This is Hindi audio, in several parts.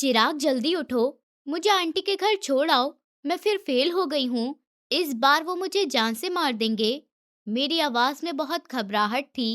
चिराग जल्दी उठो, मुझे आंटी के घर छोड़ आओ, मैं फिर फेल हो गई हूँ। इस बार वो मुझे जान से मार देंगे। मेरी आवाज में बहुत घबराहट थी।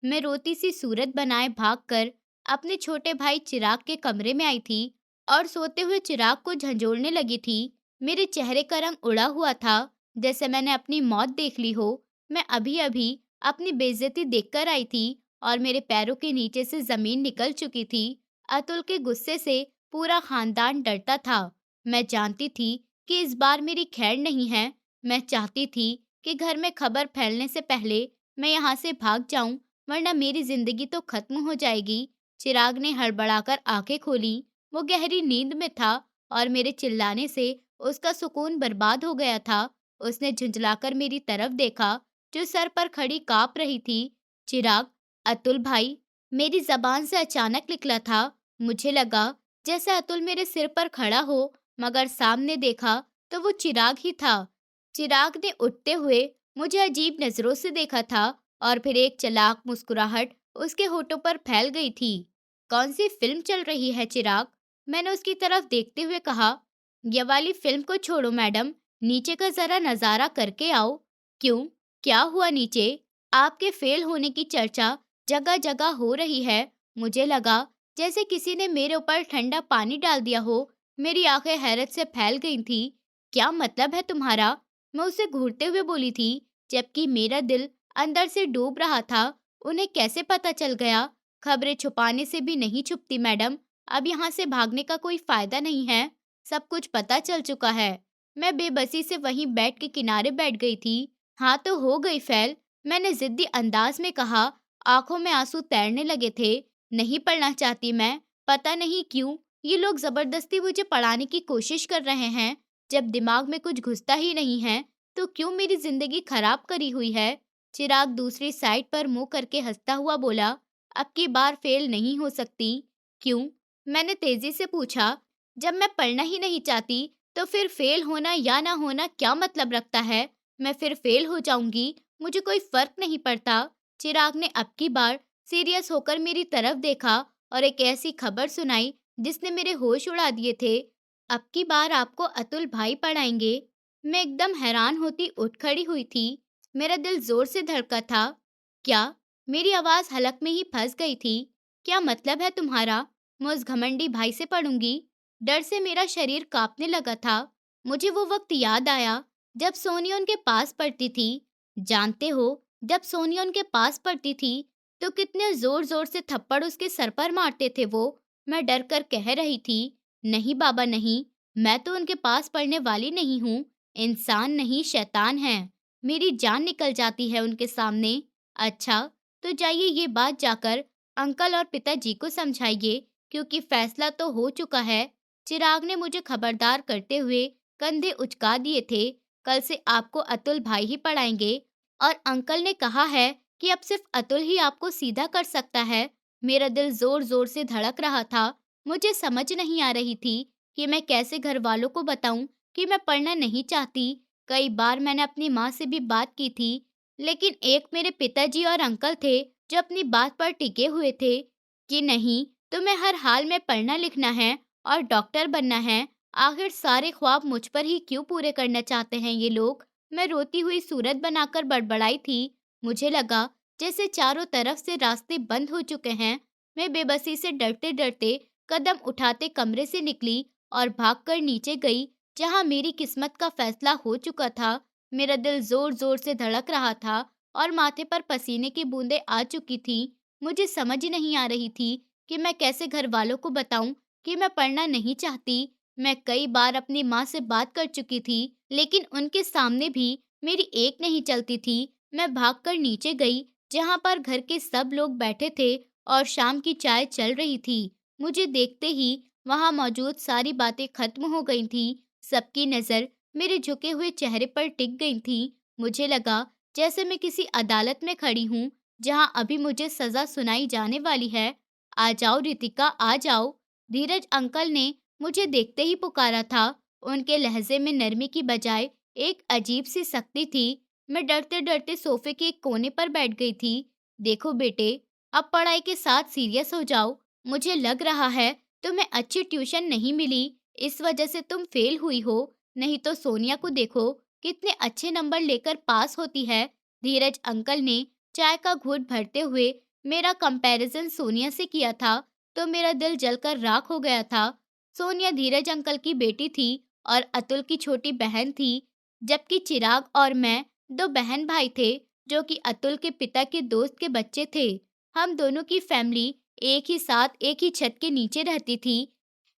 मैं रोती सी सूरत बनाए भागकर अपने छोटे भाई चिराग के कमरे में आई थी और सोते हुए चिराग को झंझोड़ने लगी थी। मेरे चेहरे का रंग उड़ा हुआ था, जैसे मैंने अपनी मौत देख ली हो। मैं अभी अभी अपनी बेइज्जती देखकर आई थी और मेरे पैरों के नीचे से जमीन निकल चुकी थी। अतुल के गुस्से से पूरा खानदान डरता था। मैं जानती थी कि इस बार मेरी खैर नहीं है। मैं चाहती थी कि घर में खबर फैलने से पहले मैं यहाँ से भाग जाऊं, वरना मेरी जिंदगी तो खत्म हो जाएगी। चिराग ने हड़बड़ाकर आंखें खोली। वो गहरी नींद में था और मेरे चिल्लाने से उसका सुकून बर्बाद हो गया था। उसने झुंझलाकर मेरी तरफ देखा, जो सर पर खड़ी कांप रही थी। चिराग, अतुल भाई, मेरी जबान से अचानक निकला था। मुझे लगा जैसे अतुल मेरे सिर पर खड़ा हो, मगर सामने देखा तो वो चिराग ही था। चिराग ने उठते हुए मुझे अजीब नजरों से देखा था और फिर एक चालाक मुस्कुराहट उसके होठों पर फैल गई थी। कौन सी फिल्म चल रही है चिराग? मैंने उसकी तरफ देखते हुए कहा। ये वाली फिल्म को छोड़ो मैडम, नीचे का जरा नजारा करके आओ। क्यों? क्या हुआ नीचे? आपके फेल होने की चर्चा जगह जगह हो रही है। मुझे लगा जैसे किसी ने मेरे ऊपर ठंडा पानी डाल दिया हो। मेरी आंखें हैरत से फैल गई थी। क्या मतलब है तुम्हारा? मैं उसे घूरते हुए बोली थी, जबकि मेरा दिल अंदर से डूब रहा था। उन्हें कैसे पता चल गया? खबरें छुपाने से भी नहीं छुपती मैडम। अब यहाँ से भागने का कोई फायदा नहीं है। सब कुछ पता चल चुका है। मैं बेबसी से वहीं बेड के किनारे बैठ गई थी। हाँ तो हो गई फैल, मैंने जिद्दी अंदाज में कहा। आंखों में आंसू तैरने लगे थे। नहीं पढ़ना चाहती मैं, पता नहीं क्यों ये लोग जबरदस्ती मुझे पढ़ाने की कोशिश कर रहे हैं। जब दिमाग में कुछ घुसता ही नहीं है, तो क्यों मेरी जिंदगी खराब करी हुई है? चिराग दूसरी साइड पर मुंह करके हंसता हुआ बोला, अब की बार फेल नहीं हो सकती। क्यों? मैंने तेजी से पूछा। जब मैं पढ़ना ही नहीं चाहती, तो फिर फेल होना या ना होना क्या मतलब रखता है? मैं फिर फेल हो जाऊंगी, मुझे कोई फर्क नहीं पड़ता। चिराग ने अब की बार सीरियस होकर मेरी तरफ देखा और एक ऐसी खबर सुनाई जिसने मेरे होश उड़ा दिए थे। अब की बार आपको अतुल भाई पढ़ाएंगे। मैं एकदम हैरान होती उठ खड़ी हुई थी। मेरा दिल जोर से धड़का था। क्या? मेरी आवाज हलक में ही फंस गई थी। क्या मतलब है तुम्हारा? मैं उस घमंडी भाई से पढ़ूंगी? डर से मेरा शरीर कांपने लगा था। मुझे वो वक्त याद आया जब सोनिया उनके पास पढ़ती थी। जानते हो, जब सोनिया उनके पास पढ़ती थी तो कितने जोर जोर से थप्पड़ उसके सर पर मारते थे वो। मैं डर कर कह रही थी, नहीं बाबा नहीं, मैं तो उनके पास पढ़ने वाली नहीं हूँ। इंसान नहीं, शैतान है। मेरी जान निकल जाती है उनके सामने। अच्छा, तो जाइए ये बात जाकर अंकल और पिताजी को समझाइए, क्योंकि फैसला तो हो चुका है। चिराग ने मुझे खबरदार करते हुए कंधे उचका दिए थे। कल से आपको अतुल भाई ही पढ़ाएंगे और अंकल ने कहा है कि अब सिर्फ अतुल ही आपको सीधा कर सकता है। मेरा दिल जोर जोर से धड़क रहा था। मुझे समझ नहीं आ रही थी कि मैं कैसे घर वालों को बताऊं कि मैं पढ़ना नहीं चाहती। कई बार मैंने अपनी माँ से भी बात की थी, लेकिन एक मेरे पिताजी और अंकल थे जो अपनी बात पर टिके हुए थे कि नहीं, तुम्हें हर हाल में पढ़ना लिखना है और डॉक्टर बनना है। आखिर सारे ख्वाब मुझ पर ही क्यों पूरे करना चाहते हैं ये लोग? मैं रोती हुई सूरत बनाकर बड़बड़ाई थी। मुझे लगा जैसे चारों तरफ से रास्ते बंद हो चुके हैं। मैं बेबसी से डरते डरते कदम उठाते कमरे से निकली और भागकर नीचे गई, जहां मेरी किस्मत का फैसला हो चुका था। मेरा दिल जोर जोर से धड़क रहा था और माथे पर पसीने की बूंदें आ चुकी थी। मुझे समझ नहीं आ रही थी कि मैं कैसे घर वालों को बताऊं कि मैं पढ़ना नहीं चाहती। मैं कई बार अपनी माँ से बात कर चुकी थी, लेकिन उनके सामने भी मेरी एक नहीं चलती थी। मैं भागकर नीचे गई, जहाँ पर घर के सब लोग बैठे थे और शाम की चाय चल रही थी। मुझे देखते ही वहाँ मौजूद सारी बातें खत्म हो गई थी। सबकी नज़र मेरे झुके हुए चेहरे पर टिक गई थी। मुझे लगा जैसे मैं किसी अदालत में खड़ी हूँ, जहाँ अभी मुझे सजा सुनाई जाने वाली है। आ जाओ रितिका, आ जाओ। धीरज अंकल ने मुझे देखते ही पुकारा था। उनके लहजे में नरमी की बजाय एक अजीब सी सख्ती थी। मैं डरते डरते सोफे के एक कोने पर बैठ गई थी। देखो बेटे, अब पढ़ाई के साथ सीरियस हो जाओ। मुझे लग रहा है तुम्हें अच्छी ट्यूशन नहीं मिली, इस वजह से तुम फेल हुई हो। नहीं तो सोनिया को देखो, कितने अच्छे नंबर लेकर पास होती है। धीरज अंकल ने चाय का घूंट भरते हुए मेरा कंपैरिजन सोनिया से किया था, तो मेरा दिल जलकर राख हो गया था। सोनिया धीरज अंकल की बेटी थी और अतुल की छोटी बहन थी, जबकि चिराग और मैं दो बहन भाई थे, जो कि अतुल के पिता के दोस्त के बच्चे थे। हम दोनों की फैमिली एक ही साथ एक ही छत के नीचे रहती थी।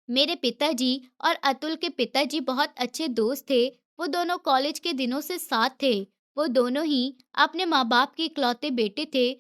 मेरे पिताजी और अतुल के पिताजी बहुत अच्छे दोस्त थे। वो दोनों कॉलेज के दिनों से साथ थे। वो दोनों ही अपने माँ बाप के इकलौते बेटे थे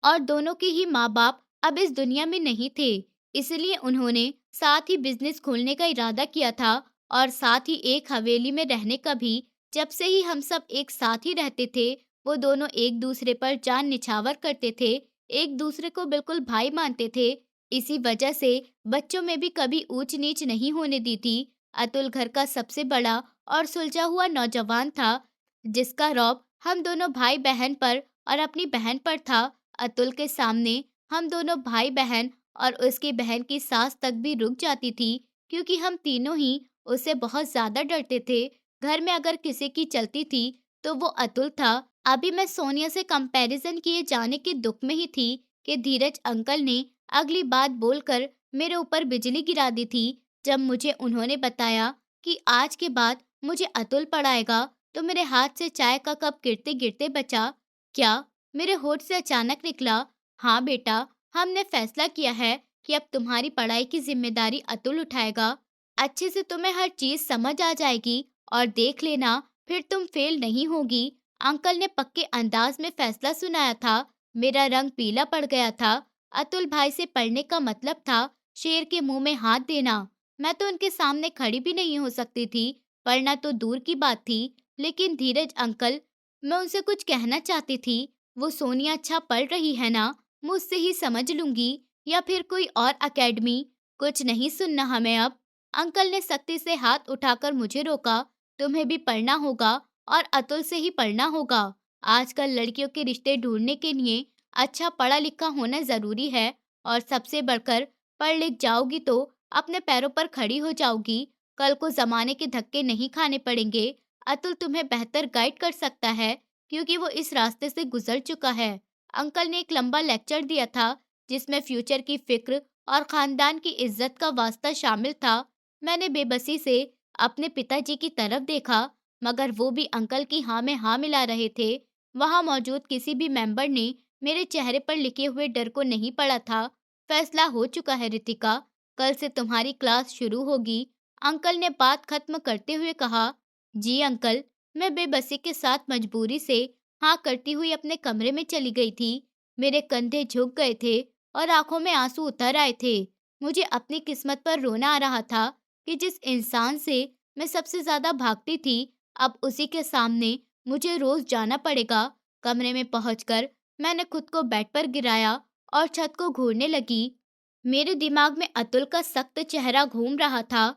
और दोनों के ही माँ बाप अब इस दुनिया में नहीं थे। इसलिए उन्होंने साथ ही बिजनेस खोलने का इरादा किया था और साथ ही एक हवेली में रहने का भी। जब से ही हम सब एक साथ ही रहते थे, वो दोनों एक दूसरे पर जान निछावर करते थे, एक दूसरे को बिल्कुल भाई मानते थे। इसी वजह से बच्चों में भी कभी ऊंच नीच नहीं होने दी थी। अतुल घर का सबसे बड़ा और सुलझा हुआ नौजवान था, जिसका रौब हम दोनों भाई बहन पर और अपनी बहन पर था। अतुल के सामने हम दोनों भाई बहन और उसकी बहन की सास तक भी रुक जाती थी, क्योंकि हम तीनों ही उससे बहुत ज्यादा डरते थे। घर में अगर किसी की चलती थी तो वो अतुल था। अभी मैं सोनिया से कंपैरिजन किए जाने के दुख में ही थी कि धीरज अंकल ने अगली बात बोलकर मेरे ऊपर बिजली गिरा दी थी, जब मुझे उन्होंने बताया कि आज के बाद मुझे अतुल पढ़ाएगा। तो मेरे हाथ से चाय का कप गिरते गिरते बचा। क्या? मेरे होठ से अचानक निकला। हाँ बेटा, हमने फैसला किया है कि अब तुम्हारी पढ़ाई की जिम्मेदारी अतुल उठाएगा। अच्छे से तुम्हें हर चीज समझ आ जाएगी और देख लेना, फिर तुम फेल नहीं होगी। अंकल ने पक्के अंदाज में फैसला सुनाया था। मेरा रंग पीला पड़ गया था। अतुल भाई से पढ़ने का मतलब था शेर के मुंह में हाथ देना। मैं तो उनके सामने खड़ी भी नहीं हो सकती थी। पढ़ना तो दूर की बात थी, लेकिन धीरज अंकल, मैं उनसे कुछ कहना चाहती थी। वो सोनिया अच्छा पढ़ रही है ना, मुझसे ही समझ लूंगी या फिर कोई और एकेडमी। कुछ नहीं सुनना हमें अब। अंकल ने सख्ती से हाथ उठाकर मुझे रोका। तुम्हें भी पढ़ना होगा और अतुल से ही पढ़ना होगा। आजकल लड़कियों के रिश्ते ढूंढने के लिए अच्छा पढ़ा लिखा होना जरूरी है, और सबसे बढ़कर पढ़ लिख जाओगी तो अपने पैरों पर खड़ी हो जाओगी। कल को जमाने के धक्के नहीं खाने पड़ेंगे। अतुल तुम्हें बेहतर गाइड कर सकता है, क्योंकि वो इस रास्ते से गुजर चुका है। अंकल ने एक लंबा लेक्चर दिया था, जिसमें फ्यूचर की फिक्र और खानदान की इज्जत का वास्ता शामिल था। मैंने बेबसी से अपने पिताजी की तरफ देखा, मगर वो भी अंकल की हाँ में हाँ मिला रहे थे। वहां मौजूद किसी भी मेंबर ने मेरे चेहरे पर लिखे हुए डर को नहीं पढ़ा था। फैसला हो चुका है रितिका, कल से तुम्हारी क्लास शुरू होगी। अंकल ने बात खत्म करते हुए कहा। जी अंकल। मैं बेबसी के साथ मजबूरी से हाँ करती हुई अपने कमरे में चली गई थी। मेरे कंधे झुक गए थे और आंखों में आंसू उतर आए थे। मुझे अपनी किस्मत पर रोना आ रहा था कि जिस इंसान से मैं सबसे ज्यादा भागती थी, अब उसी के सामने मुझे रोज जाना पड़ेगा। कमरे में पहुंचकर मैंने खुद को बेड पर गिराया और छत को घूरने लगी। मेरे दिमाग में अतुल का सख्त चेहरा घूम रहा था,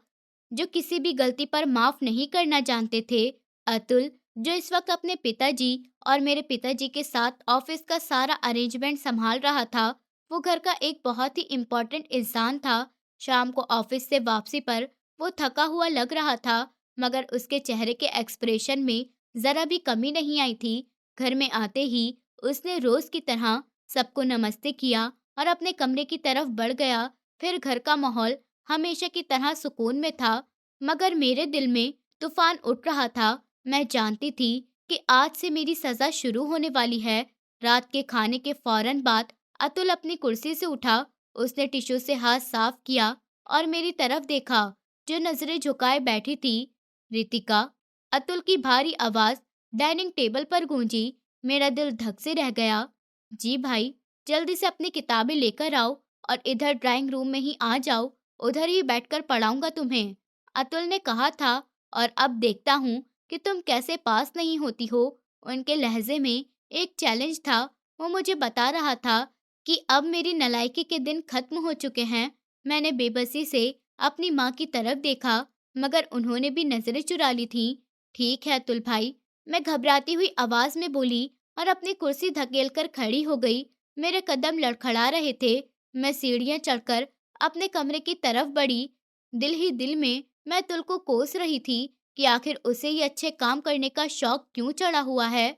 जो किसी भी गलती पर माफ नहीं करना जानते थे। अतुल, जो इस वक्त अपने पिताजी और मेरे पिताजी के साथ ऑफिस का सारा अरेंजमेंट संभाल रहा था, वो घर का एक बहुत ही इम्पोर्टेंट इंसान था। शाम को ऑफिस से वापसी पर वो थका हुआ लग रहा था, मगर उसके चेहरे के एक्सप्रेशन में जरा भी कमी नहीं आई थी। घर में आते ही उसने रोज की तरह सबको नमस्ते किया और अपने कमरे की तरफ बढ़ गया। फिर घर का माहौल हमेशा की तरह सुकून में था, मगर मेरे दिल में तूफान उठ रहा था। मैं जानती थी कि आज से मेरी सजा शुरू होने वाली है। रात के खाने के फौरन बाद अतुल अपनी कुर्सी से उठा। उसने टिश्यू से हाथ साफ किया और मेरी तरफ देखा, जो नजरें झुकाए बैठी थी। रितिका, अतुल की भारी आवाज डाइनिंग टेबल पर गूंजी। मेरा दिल धक से रह गया। जी भाई, जल्दी से अपनी किताबें लेकर आओ और इधर ड्राइंग रूम में ही आ जाओ। उधर ही बैठकर पढ़ाऊंगा तुम्हें, अतुल ने कहा था। और अब देखता हूँ कि तुम कैसे पास नहीं होती हो। उनके लहजे में एक चैलेंज था। वो मुझे बता रहा था कि अब मेरी नालायकी के दिन खत्म हो चुके हैं। मैंने बेबसी से अपनी माँ की तरफ देखा, मगर उन्होंने भी नजरें चुरा ली थी। ठीक है अतुल भाई, मैं घबराती हुई आवाज में बोली और अपनी कुर्सी धकेलकर खड़ी हो गई। मेरे कदम लड़खड़ा रहे थे। मैं सीढ़ियां चढ़कर अपने कमरे की तरफ बढ़ी। दिल ही दिल में मैं अतुल को कोस रही थी कि आखिर उसे ये अच्छे काम करने का शौक क्यों चढ़ा हुआ है।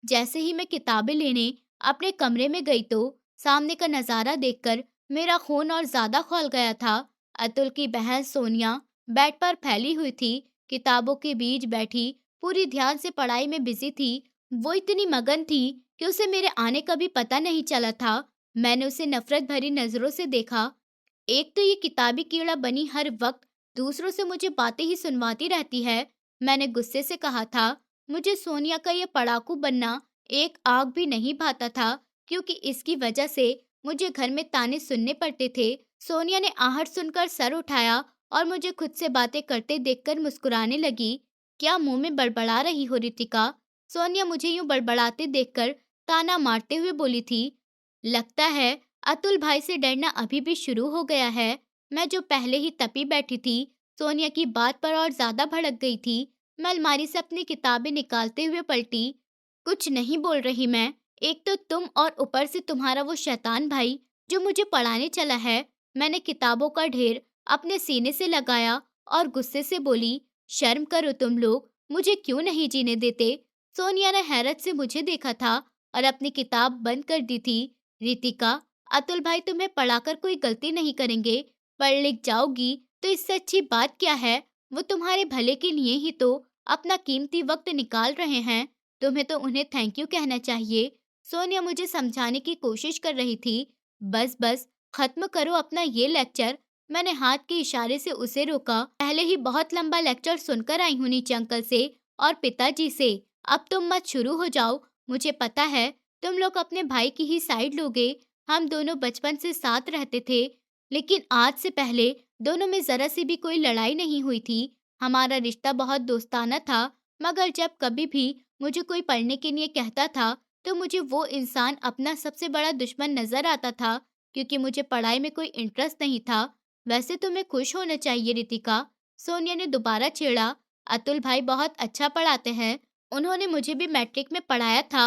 जैसे ही मैं किताबें लेने अपने कमरे में गई तो सामने का नजारा देखकर मेरा खून और ज्यादा खौल गया था। अतुल की बहन सोनिया बेड पर फैली हुई थी, किताबों के बीच बैठी, पूरी ध्यान से पढ़ाई में बिजी थी। वो इतनी मगन थी कि उसे मेरे आने का भी पता नहीं चला था। मैंने उसे नफरत भरी नजरों से देखा। एक तो ये किताबी कीड़ा बनी हर वक्त दूसरों से मुझे बातें ही सुनवाती रहती है। मैंने गुस्से से कहा था, मुझे सोनिया का ये पढ़ाकू बनना एक आग भी नहीं भाता था, क्योंकि इसकी वजह से मुझे घर में ताने सुनने पड़ते थे। सोनिया ने आहट सुनकर सर उठाया और मुझे खुद से बातें करते देखकर मुस्कुराने लगी। क्या मुंह में बड़बड़ा रही हो रितिका? सोनिया मुझे यूं बड़बड़ाते देखकर ताना मारते हुए बोली थी। लगता है अतुल भाई से डरना अभी भी शुरू हो गया है। मैं जो पहले ही तपी बैठी थी, सोनिया की बात पर और ज्यादा भड़क गई थी। मैं अलमारी से अपनी किताबें निकालते हुए पलटी। कुछ नहीं बोल रही मैं। एक तो तुम और ऊपर से तुम्हारा वो शैतान भाई जो मुझे पढ़ाने चला है। मैंने किताबों का ढेर अपने सीने से लगाया और गुस्से से बोली, शर्म करो तुम लोग, मुझे क्यों नहीं जीने देते? सोनिया ने हैरत से मुझे देखा था और अपनी किताब बंद कर दी थी। रितिका, अतुल भाई तुम्हें पढ़ाकर कोई गलती नहीं करेंगे। पढ़ लिख जाओगी तो इससे अच्छी बात क्या है? वो तुम्हारे भले के लिए ही तो अपना कीमती वक्त निकाल रहे हैं। तुम्हें तो उन्हें थैंक यू कहना चाहिए। सोनिया मुझे समझाने की कोशिश कर रही थी। बस बस, खत्म करो अपना ये लेक्चर। मैंने हाथ के इशारे से उसे रोका। पहले ही बहुत लंबा लेक्चर सुनकर आई हूँ नीचे अंकल से और पिताजी से। अब तुम मत शुरू हो जाओ। मुझे पता है तुम लोग अपने भाई की ही साइड लोगे। हम दोनों बचपन से साथ रहते थे, लेकिन आज से पहले दोनों में जरा सी भी कोई लड़ाई नहीं हुई थी। हमारा रिश्ता बहुत दोस्ताना था, मगर जब कभी भी मुझे कोई पढ़ने के लिए कहता था, तो मुझे वो इंसान अपना सबसे बड़ा दुश्मन नजर आता था, क्योंकि मुझे पढ़ाई में कोई इंटरेस्ट नहीं था। वैसे तुम्हें खुश होना चाहिए रितिका। सोनिया ने दोबारा छेड़ा। अतुल भाई बहुत अच्छा पढ़ाते हैं। उन्होंने मुझे भी मैट्रिक में पढ़ाया था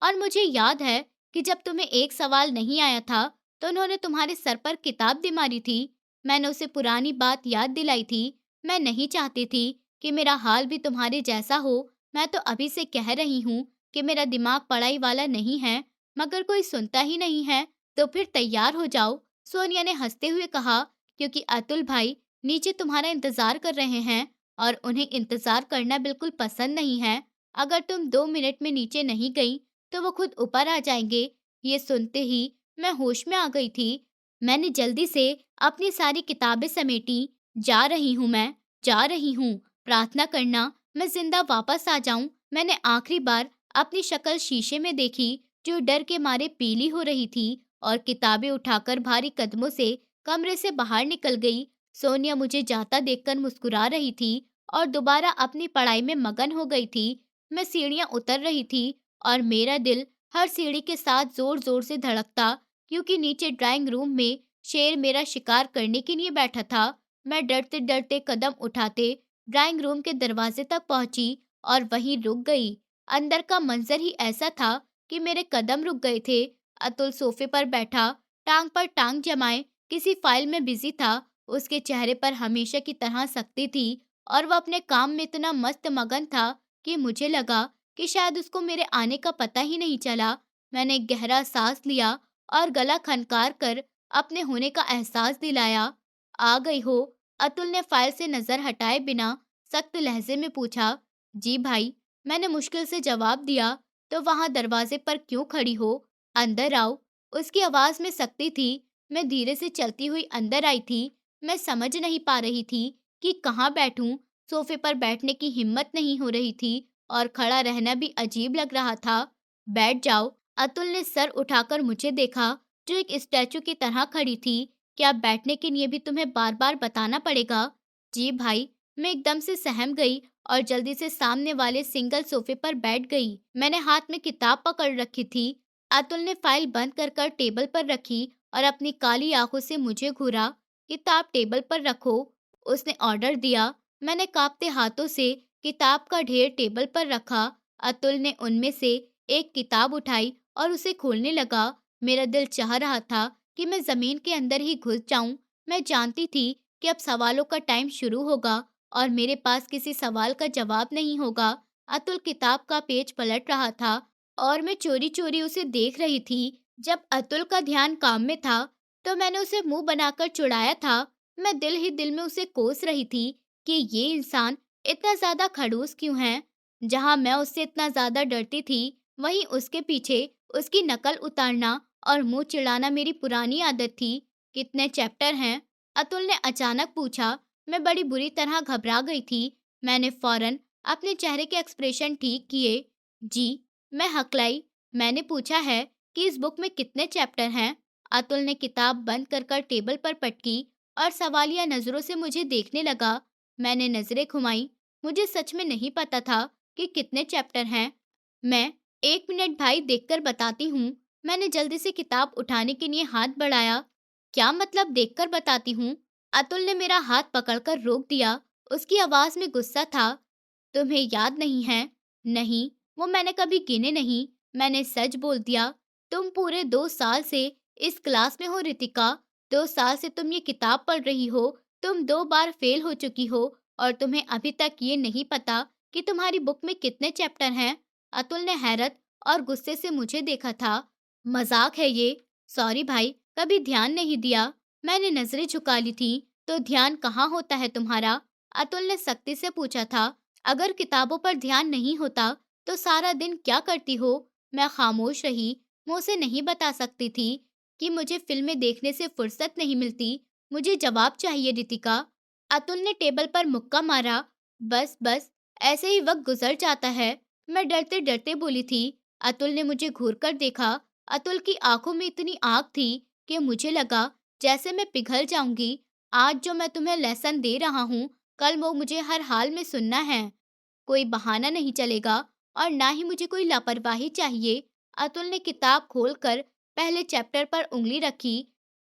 और मुझे याद है कि जब तुम्हें एक सवाल नहीं आया था, तो उन्होंने तुम्हारे सर पर किताब दे मारी थी। मैंने उसे पुरानी बात याद दिलाई थी। मैं नहीं चाहती थी कि मेरा हाल भी तुम्हारे जैसा हो। मैं तो अभी से कह रही हूँ कि मेरा दिमाग पढ़ाई वाला नहीं है, मगर कोई सुनता ही नहीं है, तो फिर तैयार हो जाओ। सोनिया ने हंसते हुए कहा, क्योंकि अतुल भाई नीचे तुम्हारा इंतजार कर रहे हैं और उन्हें इंतजार करना बिल्कुल पसंद नहीं है। अगर तुम 2 मिनट में नीचे नहीं गई, तो वो खुद ऊपर आ जाएंगे। ये सुनते ही मैं होश में आ गई थी। मैंने जल्दी से अपनी सारी किताबें समेटी। जा रही हूँ मैं, जा रही हूँ। प्रार्थना करना मैं जिंदा वापस आ जाऊं। मैंने आखिरी बार अपनी शक्ल शीशे में देखी, जो डर के मारे पीली हो रही थी, और किताबें उठाकर भारी कदमों से कमरे से बाहर निकल गई। सोनिया मुझे जाता देखकर मुस्कुरा रही थी और दोबारा अपनी पढ़ाई में मगन हो गई थी। मैं सीढ़ियां उतर रही थी और मेरा दिल हर सीढ़ी के साथ जोर जोर से धड़कता, क्योंकि नीचे ड्राइंग रूम में शेर मेरा शिकार करने के लिए बैठा था। मैं डरते डरते कदम उठाते ड्राइंग रूम के दरवाजे तक पहुंची और वहीं रुक गई। अंदर का मंजर ही ऐसा था कि मेरे कदम रुक गए थे। अतुल सोफे पर बैठा, टांग पर टांग जमाए किसी फाइल में बिजी था। उसके चेहरे पर हमेशा की तरह सख्ती थी और वह अपने काम में इतना मस्त मगन था कि मुझे लगा कि शायद उसको मेरे आने का पता ही नहीं चला। मैंने एक गहरा सांस लिया और गला खनकार कर अपने होने का एहसास दिलाया। आ गई हो? अतुल ने फाइल से नजर हटाए बिना सख्त लहजे में पूछा। जी भाई, मैंने मुश्किल से जवाब दिया। तो वहां दरवाजे पर क्यों खड़ी हो? अंदर आओ। उसकी आवाज में सख्ती थी। मैं धीरे से चलती हुई अंदर आई थी। मैं समझ नहीं पा रही थी कि कहाँ बैठूं। सोफे पर बैठने की हिम्मत नहीं हो रही थी और खड़ा रहना भी अजीब लग रहा था। बैठ जाओ। अतुल ने सर उठाकर मुझे देखा, जो एक स्टैचू की तरह खड़ी थी। क्या बैठने के लिए भी तुम्हें बार बार बताना पड़ेगा? जी भाई। मैं एकदम से सहम गई और जल्दी से सामने वाले सिंगल सोफे पर बैठ गई। मैंने हाथ में किताब पकड़ रखी थी। अतुल ने फाइल बंद कर कर टेबल पर रखी और अपनी काली आंखों से मुझे घूरा। किताब टेबल पर रखो, उसने ऑर्डर दिया। मैंने कांपते हाथों से किताब का ढेर टेबल पर रखा। अतुल ने उनमें से एक किताब उठाई और उसे खोलने लगा। मेरा दिल चाह रहा था कि मैं जमीन के अंदर ही घुस जाऊं, मैं जानती थी कि अब सवालों का टाइम शुरू होगा और मेरे पास किसी सवाल का जवाब नहीं होगा। अतुल किताब का पेज पलट रहा था और मैं चोरी-चोरी उसे देख रही थी। जब अतुल का ध्यान काम में था, तो मैंने उसे मुंह बनाकर चिढ़ाया था। मैं दिल ही दिल में उसे कोस रही थी कि ये इंसान इतना ज्यादा खड़ूस क्यों है। जहां मैं उससे इतना ज्यादा डरती थी, वहीं उसके पीछे उसकी नकल उतारना और मुंह चिढ़ाना मेरी पुरानी आदत थी। कितने चैप्टर हैं? अतुल ने अचानक पूछा। मैं बड़ी बुरी तरह घबरा गई थी। मैंने फौरन अपने चेहरे के एक्सप्रेशन ठीक किए। जी, मैं हकलाई। मैंने पूछा है कि इस बुक में कितने चैप्टर हैं? अतुल ने किताब बंद कर कर टेबल पर पटकी और सवालिया नजरों से मुझे देखने लगा। मैंने नजरें घुमाई। मुझे सच में नहीं पता था कि कितने चैप्टर हैं। मैं 1 मिनट भाई, देखकर बताती हूँ। मैंने जल्दी से किताब उठाने के लिए हाथ बढ़ाया। क्या मतलब देखकर बताती हूँ? अतुल ने मेरा हाथ पकड़कर रोक दिया। उसकी आवाज में गुस्सा था। तुम्हें याद नहीं है? नहीं, वो मैंने कभी गिने नहीं। मैंने सच बोल दिया। तुम पूरे 2 साल से इस क्लास में हो रितिका। 2 साल से तुम ये किताब पढ़ रही हो। तुम 2 बार फेल हो चुकी हो और तुम्हें अभी तक ये नहीं पता कि तुम्हारी बुक में कितने चैप्टर हैं। अतुल ने हैरत और गुस्से से मुझे देखा था। मजाक है ये? सॉरी भाई, कभी ध्यान नहीं दिया। मैंने नजरें झुका ली थी। तो ध्यान कहाँ होता है तुम्हारा? अतुल ने सख्ती से पूछा था। अगर किताबों पर ध्यान नहीं होता, तो सारा दिन क्या करती हो? मैं खामोश रही। मुंह से नहीं बता सकती थी कि मुझे फिल्में देखने से फुर्सत नहीं मिलती। मुझे जवाब चाहिए रितिका। अतुल ने टेबल पर मुक्का मारा। बस बस, ऐसे ही वक्त गुजर जाता है। मैं डरते डरते बोली थी। अतुल ने मुझे घूर कर देखा। अतुल की आंखों में इतनी आग थी कि मुझे लगा जैसे मैं पिघल जाऊंगी। आज जो मैं तुम्हें लेसन दे रहा हूँ, कल वो मुझे हर हाल में सुनना है। कोई बहाना नहीं चलेगा और ना ही मुझे कोई लापरवाही चाहिए। अतुल ने किताब खोलकर पहले चैप्टर पर उंगली रखी।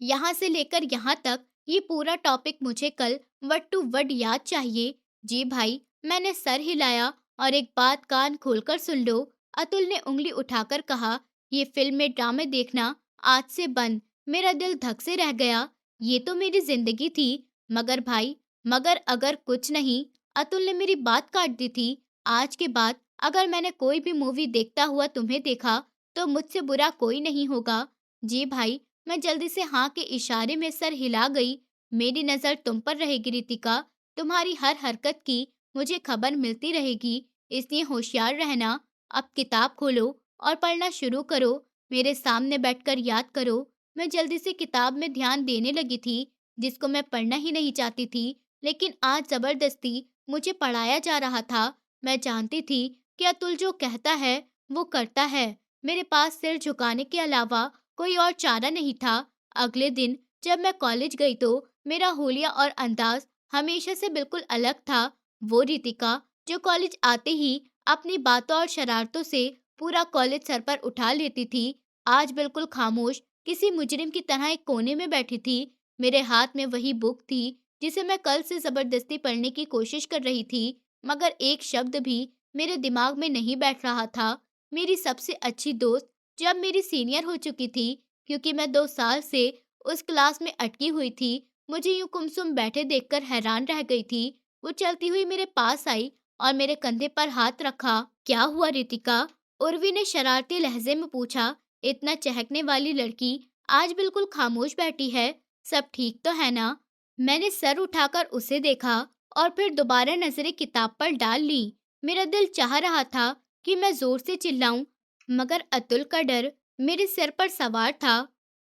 यहाँ से लेकर यहाँ तक ये पूरा टॉपिक मुझे कल वर्ड टू वर्ड याद चाहिए। जी भाई, मैंने सर हिलाया। और एक बात कान खोलकर सुन लो। अतुल ने उंगली उठाकर कहा, ये फिल्म में ड्रामे देखना आज से बंद। मेरा दिल धक से रह गया। ये तो मेरी जिंदगी थी। मगर भाई, मगर अगर कुछ नहीं। अतुल ने मेरी बात काट दी थी। आज के बाद अगर मैंने कोई भी मूवी देखता हुआ तुम्हें देखा, तो मुझसे बुरा कोई नहीं होगा। जी भाई, मैं जल्दी से हाँ के इशारे में सर हिला गई। मेरी नजर तुम पर रहेगी रितिका। तुम्हारी हर हरकत की मुझे खबर मिलती रहेगी, इसलिए होशियार रहना। अब किताब खोलो और पढ़ना शुरू करो। मेरे सामने बैठकर याद करो। मैं जल्दी से किताब में ध्यान देने लगी थी, जिसको मैं पढ़ना ही नहीं चाहती थी, लेकिन आज जबरदस्ती मुझे पढ़ाया जा रहा था। मैं जानती थी कि अतुल जो कहता है, वो करता है। मेरे पास सिर झुकाने के अलावा कोई और चारा नहीं था। अगले दिन जब मैं कॉलेज गई, तो मेरा होलिया और अंदाज हमेशा से बिल्कुल अलग था। वो रितिका जो कॉलेज आते ही अपनी बातों और शरारतों से पूरा कॉलेज सर पर उठा लेती थी, आज बिल्कुल खामोश किसी मुजरिम की तरह एक कोने में बैठी थी। मेरे हाथ में वही बुक थी जिसे मैं कल से जबरदस्ती पढ़ने की कोशिश कर रही थी, मगर एक शब्द भी मेरे दिमाग में नहीं बैठ रहा था। मेरी सबसे अच्छी दोस्त, जो अब मेरी सीनियर हो चुकी थी, क्योंकि मैं 2 साल से उस क्लास में अटकी हुई थी, मुझे यूं गुमसुम बैठे देखकर हैरान रह गई थी। वो चलती हुई मेरे पास आई और मेरे कंधे पर हाथ रखा। क्या हुआ रितिका? उर्वी ने शरारती लहजे में पूछा। इतना चहकने वाली लड़की आज बिल्कुल खामोश बैठी है। सब ठीक तो है ना? मैंने सर उठाकर उसे देखा और फिर दोबारा नजरें किताब पर डाल ली। मेरा दिल चाह रहा था कि मैं जोर से चिल्लाऊं, मगर अतुल का डर मेरे सिर पर सवार था।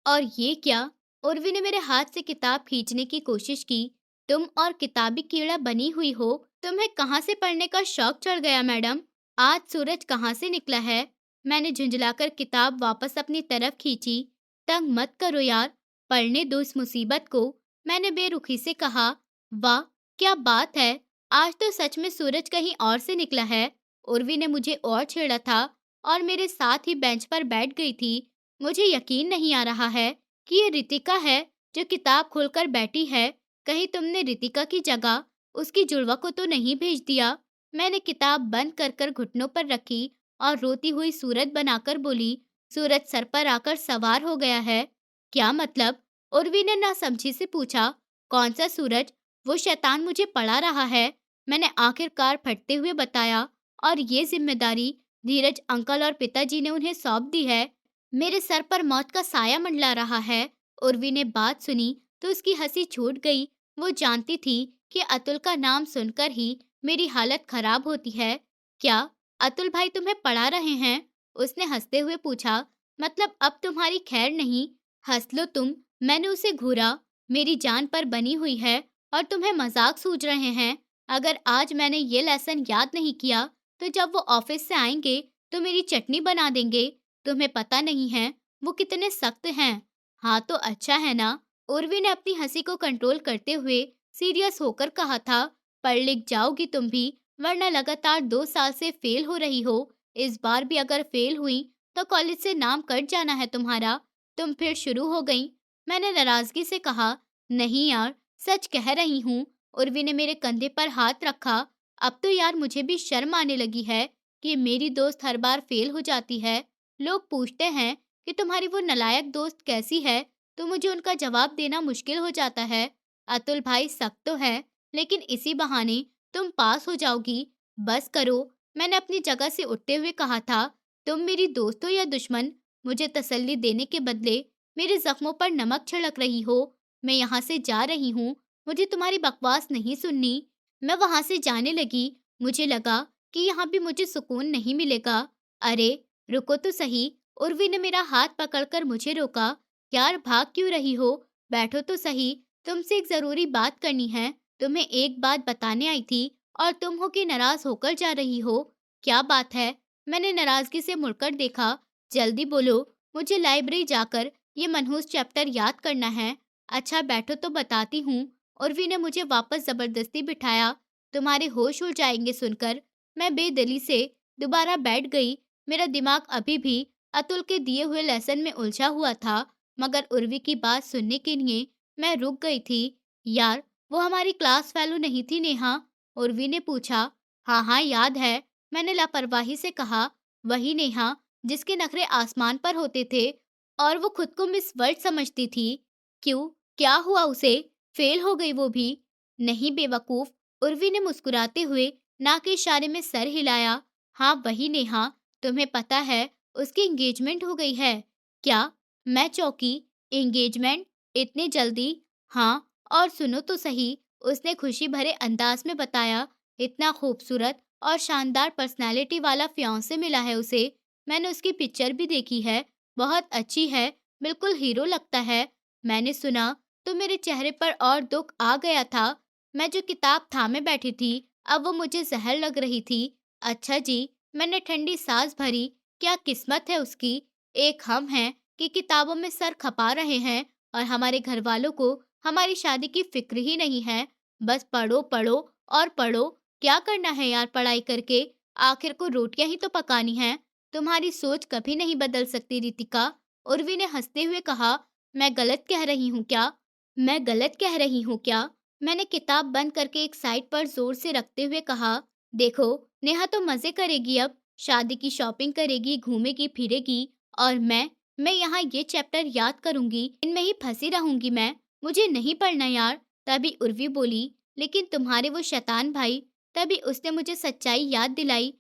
और ये क्या? उर्वी ने मेरे हाथ से किताब खींचने की कोशिश की। तुम और किताबी कीड़ा बनी हुई हो। तुम्हें कहाँ से पढ़ने का शौक चढ़ गया मैडम? आज सूरज कहाँ से निकला है? मैंने झुंझलाकर किताब वापस अपनी तरफ खींची। तंग मत करो यार, पढ़ने दो इस मुसीबत को। मैंने बेरुखी से कहा। वाह, क्या बात है! आज तो सच में सूरज कहीं और से निकला है। उर्वी ने मुझे और छेड़ा था और मेरे साथ ही बेंच पर बैठ गई थी। मुझे यकीन नहीं आ रहा है कि ये रितिका है जो किताब खोलकर बैठी है। कहीं तुमने रितिका की जगह उसकी जुड़वा को तो नहीं भेज दिया? मैंने किताब बंद कर कर घुटनों पर रखी और रोती हुई सूरत बनाकर बोली, सूरज सर पर आकर सवार हो गया है। क्या मतलब? उर्वी ने नासमझी से पूछा। कौन सा सूरज? वो शैतान मुझे पढ़ा रहा है, मैंने आखिरकार फटते हुए बताया। और ये जिम्मेदारी धीरज अंकल और पिताजी ने उन्हें सौंप दी है। मेरे सर पर मौत का साया मंडला रहा है। उर्वी ने बात सुनी तो उसकी हंसी छूट गई। वो जानती थी कि अतुल का नाम सुनकर ही मेरी हालत खराब होती है। क्या अतुल भाई तुम्हें पढ़ा रहे हैं? उसने हंसते हुए पूछा। मतलब अब तुम्हारी खैर नहीं? हंस लो तुम। मैंने उसे घूरा। मेरी जान पर बनी हुई है और तुम्हें मजाक सूझ रहे हैं। अगर आज मैंने ये लेसन याद नहीं किया तो जब वो ऑफिस से आएंगे तो मेरी चटनी बना देंगे। तुम्हें पता नहीं है वो कितने सख्त हैं। हाँ तो अच्छा है ना। उर्वी ने अपनी हंसी को कंट्रोल करते हुए सीरियस होकर कहा था। पढ़ लिख जाओगी तुम भी, वरना लगातार 2 साल से फेल हो रही हो। इस बार भी अगर फेल हुई तो कॉलेज से नाम कट जाना है तुम्हारा। तुम फिर शुरू हो गई। मैंने नाराजगी से कहा। नहीं यार, सच कह रही हूँ। उर्वी ने मेरे कंधे पर हाथ रखा। अब तो यार मुझे भी शर्म आने लगी है कि मेरी दोस्त हर बार फेल हो जाती है। लोग पूछते हैं कि तुम्हारी वो नालायक दोस्त कैसी है, तो मुझे उनका जवाब देना मुश्किल हो जाता है। अतुल भाई सख्त तो है, लेकिन इसी बहाने तुम पास हो जाओगी। बस करो। मैंने अपनी जगह से उठते हुए कहा था। तुम मेरी दोस्त हो या दुश्मन? मुझे तसल्ली देने के बदले मेरे जख्मों पर नमक छिड़क रही हो। मैं यहाँ से जा रही हूँ। मुझे तुम्हारी बकवास नहीं सुननी। मैं वहां से जाने लगी। मुझे लगा कि यहाँ भी मुझे सुकून नहीं मिलेगा। अरे रुको तो सही। उर्वी ने मेरा हाथ पकड़कर मुझे रोका। यार भाग क्यों रही हो? बैठो तो सही। तुमसे एक जरूरी बात करनी है। तुम्हें एक बात बताने आई थी और तुम हो कि नाराज होकर जा रही हो। क्या बात है? मैंने नाराजगी से मुड़कर देखा। जल्दी बोलो। मुझे लाइब्रेरी जाकर ये मनहूस चैप्टर याद करना है। अच्छा बैठो तो बताती हूँ। उर्वी ने मुझे वापस जबरदस्ती बिठाया। तुम्हारे होश उड़ जाएंगे सुनकर। मैं बेदिली से दोबारा बैठ गई। मेरा दिमाग अभी भी अतुल के दिए हुए लेसन में उलझा हुआ था, मगर उर्वी की बात सुनने के लिए मैं रुक गई थी। यार, वो हमारी क्लास फेलो नहीं थी नेहा? उर्वी ने पूछा। हाँ हाँ याद है, मैंने लापरवाही से कहा। वही नेहा, जिसके नखरे आसमान पर होते थे और वो खुद को मिस वर्ल्ड समझती थी। क्यों? क्या हुआ उसे? फेल हो गई वो भी? नहीं बेवकूफ। उर्वी ने मुस्कुराते हुए ना के इशारे में सर हिलाया। हाँ वही नेहा। तुम्हें पता है उसकी एंगेजमेंट हो गई है। क्या? मैं चौंकी। एंगेजमेंट? इतनी जल्दी? हाँ, और सुनो तो सही। उसने खुशी भरे अंदाज में बताया। इतना खूबसूरत और शानदार पर्सनालिटी वाला फियांसे मिला है उसे। मैंने उसकी पिक्चर भी देखी है। बहुत अच्छी है। बिल्कुल हीरो लगता है। मैंने सुना तो मेरे चेहरे पर और दुख आ गया था। मैं जो किताब थामे बैठी थी, अब वो मुझे जहर लग रही थी। अच्छा जी। मैंने ठंडी सांस भरी। क्या किस्मत है उसकी। एक हम हैं कि किताबों में सर खपा रहे हैं और हमारे घर वालों को हमारी शादी की फिक्र ही नहीं है। बस पढ़ो पढ़ो और पढ़ो। क्या करना है यार पढ़ाई करके? आखिर को रोटियां ही तो पकानी हैं। तुम्हारी सोच कभी नहीं बदल सकती रितिका। उर्वी ने हंसते हुए कहा। मैं गलत कह रही हूँ क्या? मैं गलत कह रही हूँ क्या? मैंने किताब बंद करके एक साइड पर जोर से रखते हुए कहा। देखो, नेहा तो मजे करेगी अब। शादी की शॉपिंग करेगी, घूमेगी फिरेगी। और मैं यहाँ ये चैप्टर याद करूंगी, इनमें ही फंसी रहूंगी मैं। मुझे नहीं पढ़ना यार। तभी उर्वी बोली। लेकिन तुम्हारे वो शैतान भाई। तभी उसने मुझे सच्चाई याद दिलाई।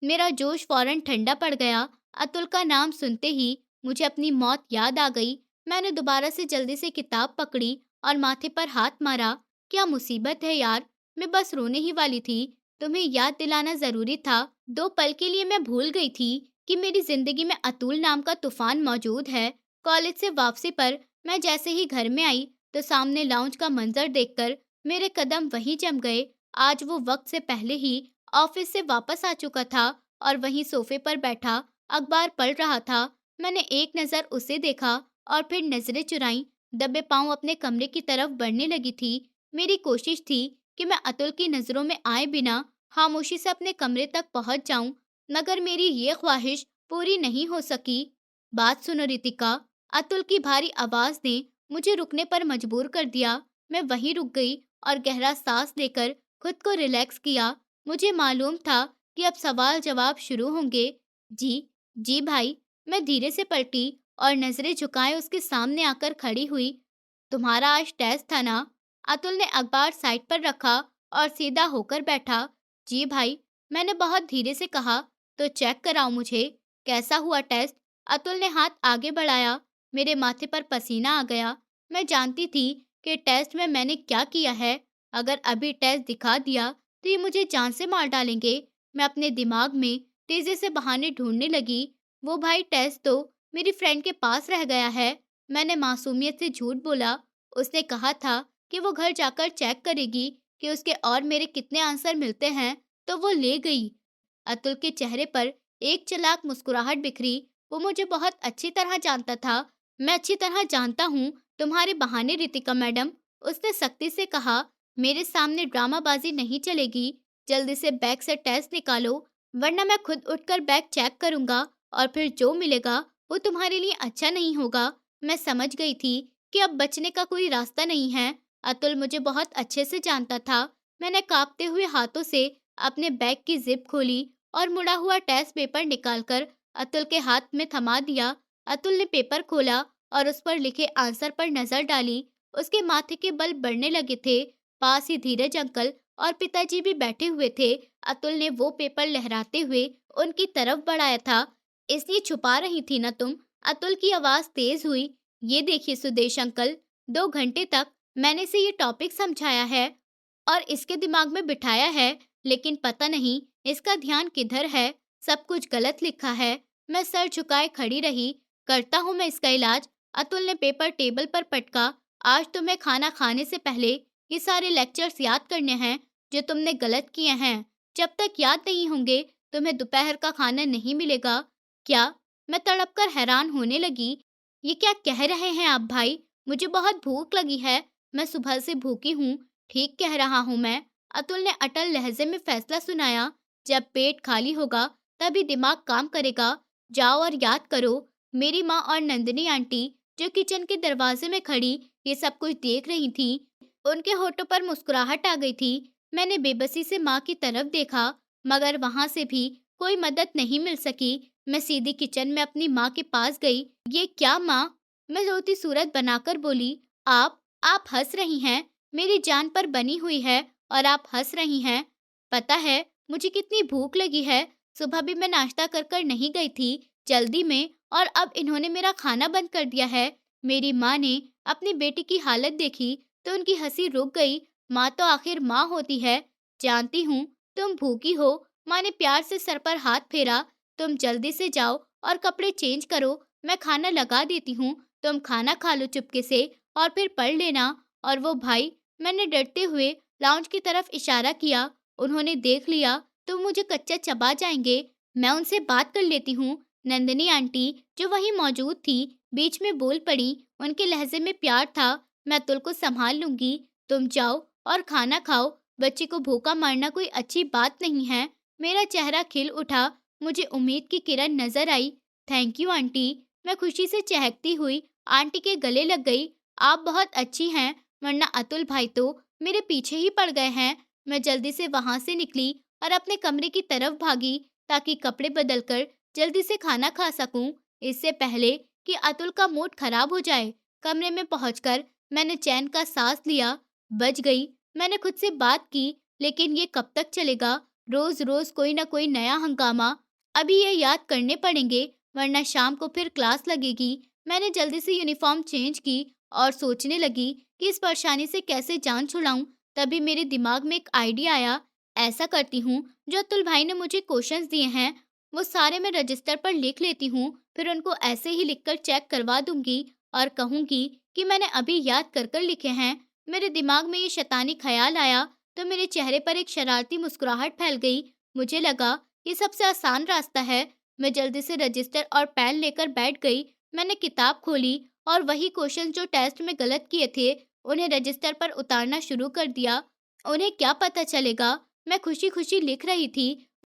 मेरा जोश फौरन ठंडा पड़ गया। अतुल का नाम सुनते ही मुझे अपनी मौत याद आ गई। मैंने दोबारा से जल्दी से किताब पकड़ी और माथे पर हाथ मारा। क्या मुसीबत है यार। मैं बस रोने ही वाली थी। तुम्हें याद दिलाना जरूरी था। 2 पल के लिए मैं भूल गई थी कि मेरी जिंदगी में अतुल नाम का तूफान मौजूद है। कॉलेज से वापसी पर मैं जैसे ही घर में आई तो सामने लाउंज का मंजर देखकर मेरे कदम वहीं जम गए। आज वो वक्त से पहले ही ऑफिस से वापस आ चुका था और वहीं सोफे पर बैठा अखबार पढ़ रहा था। मैंने एक नज़र उसे देखा और फिर नजरें चुराईं। दबे पांव अपने कमरे की तरफ बढ़ने लगी थी। मेरी कोशिश थी कि मैं अतुल की नज़रों में आए बिना खामोशी से अपने कमरे तक पहुंच जाऊं, मगर मेरी ये ख्वाहिश पूरी नहीं हो सकी। बात सुनो रितिका। अतुल की भारी आवाज ने मुझे रुकने पर मजबूर कर दिया। मैं वहीं रुक गई और गहरा सांस लेकर खुद को रिलैक्स किया। मुझे मालूम था कि अब सवाल जवाब शुरू होंगे। जी, जी भाई। मैं धीरे से पलटी और नजरें झुकाए उसके सामने आकर खड़ी हुई। तुम्हारा आज टेस्ट था ना? अतुल ने अखबार साइड पर रखा और सीधा होकर बैठा। जी भाई, मैंने बहुत धीरे से कहा। तो चेक कराओ मुझे, कैसा हुआ टेस्ट? अतुल ने हाथ आगे बढ़ाया। मेरे माथे पर पसीना आ गया। मैं जानती थी कि टेस्ट में मैंने क्या किया है। अगर अभी टेस्ट दिखा दिया तो ये मुझे जान से मार डालेंगे। मैं अपने दिमाग में तेजी से बहाने ढूंढने लगी। वो भाई, टेस्ट तो मेरी फ्रेंड के पास रह गया है। मैंने मासूमियत से झूठ बोला। उसने कहा था कि वो घर जाकर चेक करेगी कि उसके और मेरे कितने आंसर मिलते हैं, तो वो ले गई। अतुल के चेहरे पर एक चालाक मुस्कुराहट बिखरी। वो मुझे बहुत अच्छी तरह जानता था। मैं अच्छी तरह जानता हूँ तुम्हारे बहाने रितिका मैडम, उसने सख्ती से कहा। मेरे सामने ड्रामाबाजी नहीं चलेगी। जल्दी से बैग से टेस्ट निकालो, वरना मैं खुद उठकर बैग चेक करूंगा और फिर जो मिलेगा वो तुम्हारे लिए अच्छा नहीं होगा। मैं समझ गई थी कि अब बचने का कोई रास्ता नहीं है। अतुल मुझे बहुत अच्छे से जानता था। मैंने कांपते हुए हाथों से अपने बैग की जिप खोली और मुड़ा हुआ टेस्ट पेपर निकालकर अतुल के हाथ में थमा दिया। अतुल ने पेपर खोला और उस पर लिखे आंसर पर नजर डाली। उसके माथे के बल बढ़ने लगे थे। पास ही धीरज अंकल और पिताजी भी बैठे हुए थे। अतुल ने वो पेपर लहराते हुए उनकी तरफ बढ़ाया था। इसलिए छुपा रही थी ना तुम? अतुल की आवाज तेज हुई। ये देखिए सुदेश अंकल, 2 घंटे तक मैंने इसे ये टॉपिक समझाया है और इसके दिमाग में बिठाया है, लेकिन पता नहीं इसका ध्यान किधर है। सब कुछ गलत लिखा है। मैं सर झुकाए खड़ी रही। करता हूँ मैं इसका इलाज। अतुल ने पेपर टेबल पर पटका। आज तुम्हें खाना खाने से पहले ये सारे लेक्चर्स याद करने हैं जो तुमने गलत किए हैं। जब तक याद नहीं होंगे तुम्हें दोपहर का खाना नहीं मिलेगा। क्या? मैं तड़प कर हैरान होने लगी। ये क्या कह रहे हैं आप भाई? मुझे बहुत भूख लगी है। मैं सुबह से भूखी हूँ। ठीक कह रहा हूँ मैं। अतुल ने अटल लहजे में फैसला सुनाया। जब पेट खाली होगा तभी दिमाग काम करेगा। जाओ और याद करो। मेरी माँ और नंदिनी आंटी जो किचन के दरवाजे में खड़ी ये सब कुछ देख रही थी। उनके होठों पर मुस्कुराहट आ गई थी। मैंने बेबसी से माँ की तरफ देखा, मगर वहां से भी कोई मदद नहीं मिल सकी। मैं सीधी किचन में अपनी माँ के पास गई। ये क्या माँ? मैं रोती सूरत बनाकर बोली। आप हंस रही हैं। मेरी जान पर बनी हुई है और आप हंस रही हैं। पता है मुझे कितनी भूख लगी है। सुबह भी मैं नाश्ता कर कर नहीं गई थी जल्दी में, और अब इन्होंने मेरा खाना बंद कर दिया है। मेरी माँ ने अपनी बेटी की हालत देखी तो उनकी हंसी रुक गई। माँ तो आखिर माँ होती है। जानती हूँ तुम भूखी हो। माँ ने प्यार से सर पर हाथ फेरा। तुम जल्दी से जाओ और कपड़े चेंज करो, मैं खाना लगा देती हूँ। तुम खाना खा लो चुपके से और फिर पढ़ लेना। और वो भाई, मैंने डरते हुए लाउंज की तरफ इशारा किया। उन्होंने देख लिया तो मुझे कच्चा चबा जाएंगे। मैं उनसे बात कर लेती हूँ। नंदिनी आंटी जो वहीं मौजूद थी बीच में बोल पड़ी। उनके लहजे में प्यार था। मैं अतुल को संभाल लूंगी। तुम जाओ और खाना खाओ। बच्चे को भूखा मारना कोई अच्छी बात नहीं है। मेरा चेहरा खिल उठा। मुझे उम्मीद की किरण नजर आई। Thank you aunty. मैं खुशी से चहकती हुई आंटी के गले लग गई। आप बहुत अच्छी हैं, वरना अतुल भाई तो मेरे पीछे ही पड़ गए हैं। मैं जल्दी से वहां से निकली और अपने कमरे की तरफ भागी ताकि कपड़े बदलकर जल्दी से खाना खा सकूं, इससे पहले कि अतुल का मूड खराब हो जाए। कमरे में पहुंचकर मैंने चैन का सांस लिया। बच गई। मैंने खुद से बात की, लेकिन ये कब तक चलेगा? रोज रोज कोई ना कोई नया हंगामा। अभी ये याद करने पड़ेंगे, वरना शाम को फिर क्लास लगेगी। मैंने जल्दी से यूनिफॉर्म चेंज की और सोचने लगी कि इस परेशानी से कैसे जान छुड़ाऊं। तभी मेरे दिमाग में एक आइडिया आया। ऐसा करती हूँ, जो अतुल भाई ने मुझे क्वेश्चंस दिए हैं वो सारे मैं रजिस्टर पर लिख लेती हूँ। फिर उनको ऐसे ही लिखकर चेक करवा दूंगी और कहूंगी कि मैंने अभी याद कर कर लिखे हैं। मेरे दिमाग में ये शैतानी ख्याल आया तो मेरे चेहरे पर एक शरारती मुस्कुराहट फैल गई। मुझे लगा ये सबसे आसान रास्ता है। मैं जल्दी से रजिस्टर और पेन लेकर बैठ गई। मैंने किताब खोली और वही क्वेश्चन जो टेस्ट में गलत किए थे उन्हें रजिस्टर पर उतारना शुरू कर दिया। उन्हें क्या पता चलेगा? मैं खुशी खुशी लिख रही थी।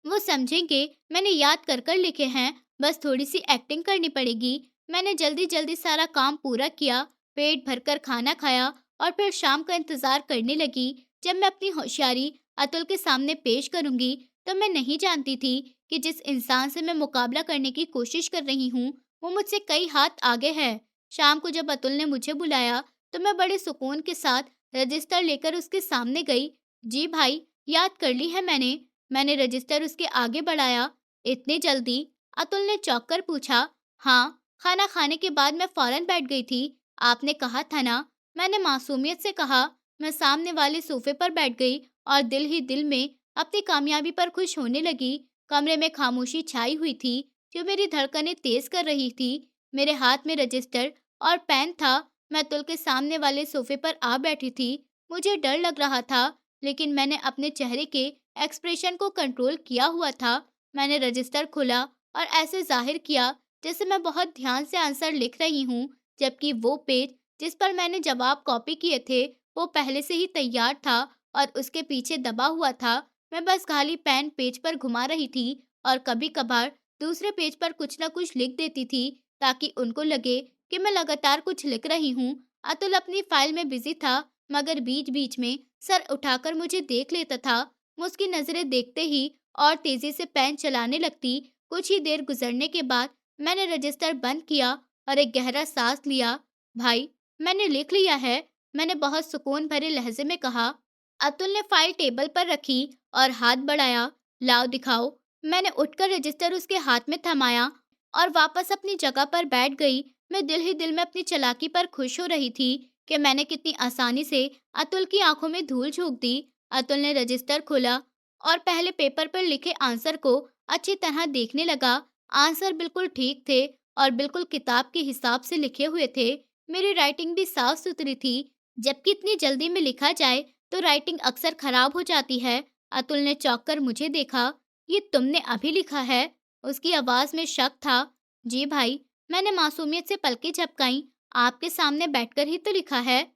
वो समझेंगे मैंने याद कर कर लिखे हैं, बस थोड़ी सी एक्टिंग करनी पड़ेगी। मैंने जल्दी जल्दी सारा काम पूरा किया, पेट भरकर खाना खाया और फिर शाम का इंतजार करने लगी जब मैं अपनी होशियारी अतुल के सामने पेश करूंगी। तो मैं नहीं जानती थी कि जिस इंसान से मैं मुकाबला करने की कोशिश कर रही हूँ वो मुझसे कई हाथ आगे है। शाम को जब अतुल ने मुझे बुलाया तो मैं बड़े सुकून के साथ रजिस्टर लेकर उसके सामने गई। जी भाई, याद कर ली है मैंने। मैंने रजिस्टर उसके आगे बढ़ाया। इतनी जल्दी? अतुल ने चौंक कर पूछा। हाँ, खाना खाने के बाद मैं फौरन बैठ गई थी। आपने कहा था ना। मैंने मासूमियत से कहा। मैं सामने वाले सोफे पर बैठ गई और दिल ही दिल में अपनी कामयाबी पर खुश होने लगी। कमरे में खामोशी छाई हुई थी, जो मेरी धड़कनें तेज कर रही थी। मेरे हाथ में रजिस्टर और पेन था। मैं अतुल के सामने वाले सोफे पर आ बैठी थी। मुझे डर लग रहा था, लेकिन मैंने अपने चेहरे के एक्सप्रेशन को कंट्रोल किया हुआ था। मैंने रजिस्टर खोला और ऐसे जाहिर किया जैसे मैं बहुत ध्यान से आंसर लिख रही हूँ, जबकि वो पेज जिस पर मैंने जवाब कॉपी किए थे, वो पहले से ही तैयार था और उसके पीछे दबा हुआ था। मैं बस खाली पेन पेज पर घुमा रही थी और कभी-कभार दूसरे पेज पर कुछ न कुछ लिख देती थी, ताकि उनको लगे कि मैं लगातार कुछ लिख रही हूँ। अतुल अपनी फाइल में बिजी था, मगर बीच-बीच में सर उठाकर मुझे देख लेता था। मैं उसकी नज़रें देखते ही और तेज़ी से पेन चलाने लगती। कुछ ही देर गुजरने के बाद मैंने रजिस्टर बंद किया और एक गहरा सांस लिया। भाई, मैंने लिख लिया है, मैंने बहुत सुकून भरे लहजे में कहा। अतुल ने फाइल टेबल पर रखी और हाथ बढ़ाया। लाओ दिखाओ। मैंने उठकर रजिस्टर उसके हाथ में थमाया और वापस अपनी जगह पर बैठ गई। मैं दिल ही दिल में अपनी चालाकी पर खुश हो रही थी कि मैंने कितनी आसानी से अतुल की आंखों में धूल झोंक दी। अतुल ने रजिस्टर खोला और पहले पेपर पर लिखे आंसर को अच्छी तरह देखने लगा। आंसर बिल्कुल ठीक थे और बिल्कुल किताब के हिसाब से लिखे हुए थे। मेरी राइटिंग भी साफ सुथरी थी। जबकि इतनी जल्दी में लिखा जाए तो राइटिंग अक्सर खराब हो जाती है। अतुल ने चौंक कर मुझे देखा। ये तुमने अभी लिखा है? उसकी आवाज में शक था। जी भाई, मैंने मासूमियत से पलकें झपकाईं। आपके सामने बैठकर ही तो लिखा है।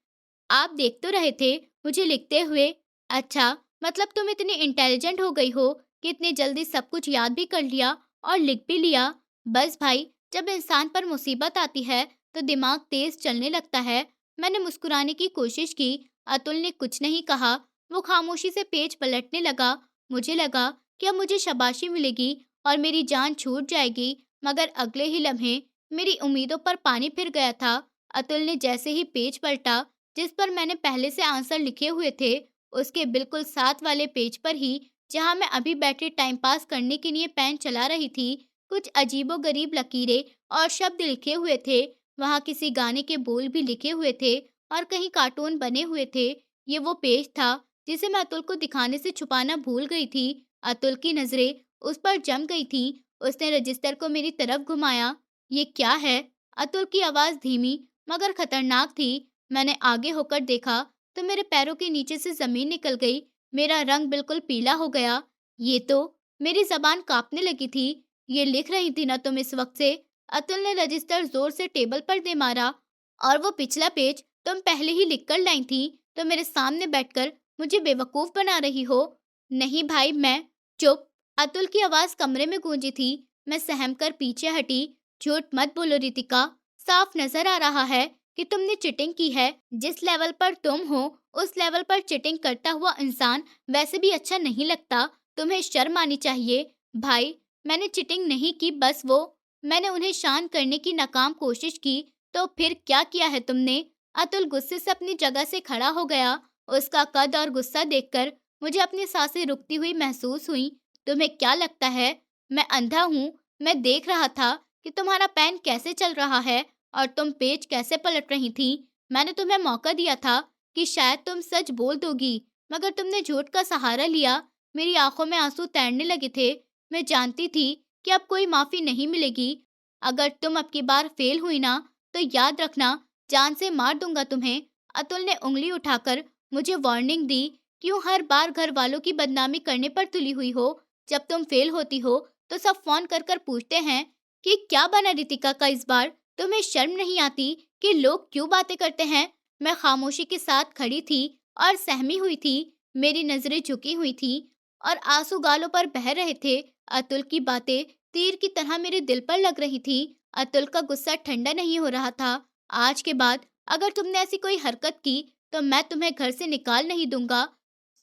आप देख तो रहे थे मुझे लिखते हुए। अच्छा, मतलब तुम इतनी इंटेलिजेंट हो गई हो कि इतनी जल्दी सब कुछ याद भी कर लिया और लिख भी लिया। बस भाई, जब इंसान पर मुसीबत आती है तो दिमाग तेज चलने लगता है। मैंने मुस्कुराने की कोशिश की। अतुल ने कुछ नहीं कहा। वो खामोशी से पेज पलटने लगा। मुझे लगा कि अब मुझे शाबाशी मिलेगी और मेरी जान छूट जाएगी, मगर अगले ही लम्हे मेरी उम्मीदों पर पानी फिर गया था। अतुल ने जैसे ही पेज पलटा जिस पर मैंने पहले से आंसर लिखे हुए थे, उसके बिल्कुल साथ वाले पेज पर ही, जहां मैं अभी बैठे टाइम पास करने के लिए पेन चला रही थी, कुछ अजीबोगरीब लकीरें और शब्द लिखे हुए थे। वहां किसी गाने के बोल भी लिखे हुए थे और कहीं कार्टून बने हुए थे। ये वो पेज था जिसे मैं अतुल को दिखाने से छुपाना भूल गई थी। अतुल की नजरें उस पर जम गई थी। उसने रजिस्टर को मेरी तरफ घुमाया। ये क्या है? अतुल की आवाज धीमी मगर खतरनाक थी। मैंने आगे होकर देखा तो मेरे पैरों के नीचे से जमीन निकल गई। मेरा रंग बिल्कुल पीला हो गया। ये तो, मेरी जबान कांपने लगी थी। ये लिख रही थी ना तुम इस वक्त से? अतुल ने रजिस्टर जोर से टेबल पर दे मारा। और वो पिछला पेज तुम पहले ही लिख कर लाई थी, तो मेरे सामने बैठकर मुझे बेवकूफ बना रही हो। नहीं भाई, मैं। चुप। अतुल की आवाज कमरे में गूंजी थी। मैं सहम कर पीछे हटी। झूठ मत बोलो रितिका। साफ नजर आ रहा है कि तुमने चीटिंग की है। जिस लेवल पर तुम हो, उस लेवल पर चीटिंग करता हुआ इंसान वैसे भी अच्छा नहीं लगता। तुम्हें शर्म आनी चाहिए। भाई, मैंने चीटिंग नहीं की, बस वो, मैंने उन्हें शांत करने की नाकाम कोशिश की। तो फिर क्या किया है तुमने? अतुल गुस्से से अपनी जगह से खड़ा हो गया। उसका कद और गुस्सा देखकर मुझे अपनी सांसें रुकती हुई महसूस हुई। तुम्हें क्या लगता है मैं अंधा हूँ? मैं देख रहा था कि तुम्हारा पेन कैसे चल रहा है और तुम पेज कैसे पलट रही थी। मैंने तुम्हें मौका दिया था कि शायद तुम सच बोल दोगी, मगर तुमने झूठ का सहारा लिया। मेरी आंखों में आंसू तैरने लगे थे। मैं जानती थी कि अब कोई माफी नहीं मिलेगी। अगर तुम अब की बार फेल हुई ना, तो याद रखना, जान से मार दूंगा तुम्हें। अतुल ने उंगली उठाकर मुझे वार्निंग दी। क्यों हर बार घर वालों की बदनामी करने पर तुली हुई हो? जब तुम फेल होती हो तो सब फोन कर कर पूछते हैं कि क्या बना रितिका का इस बार? तुम्हें शर्म नहीं आती कि लोग क्यों बातें करते हैं? मैं खामोशी के साथ खड़ी थी और सहमी हुई थी। मेरी नजरें झुकी हुई थी और आंसू गालों पर बह रहे थे। अतुल की बातें तीर की तरह मेरे दिल पर लग रही थी। अतुल का गुस्सा ठंडा नहीं हो रहा था। आज के बाद अगर तुमने ऐसी कोई हरकत की तो मैं तुम्हें घर से निकाल नहीं दूंगा।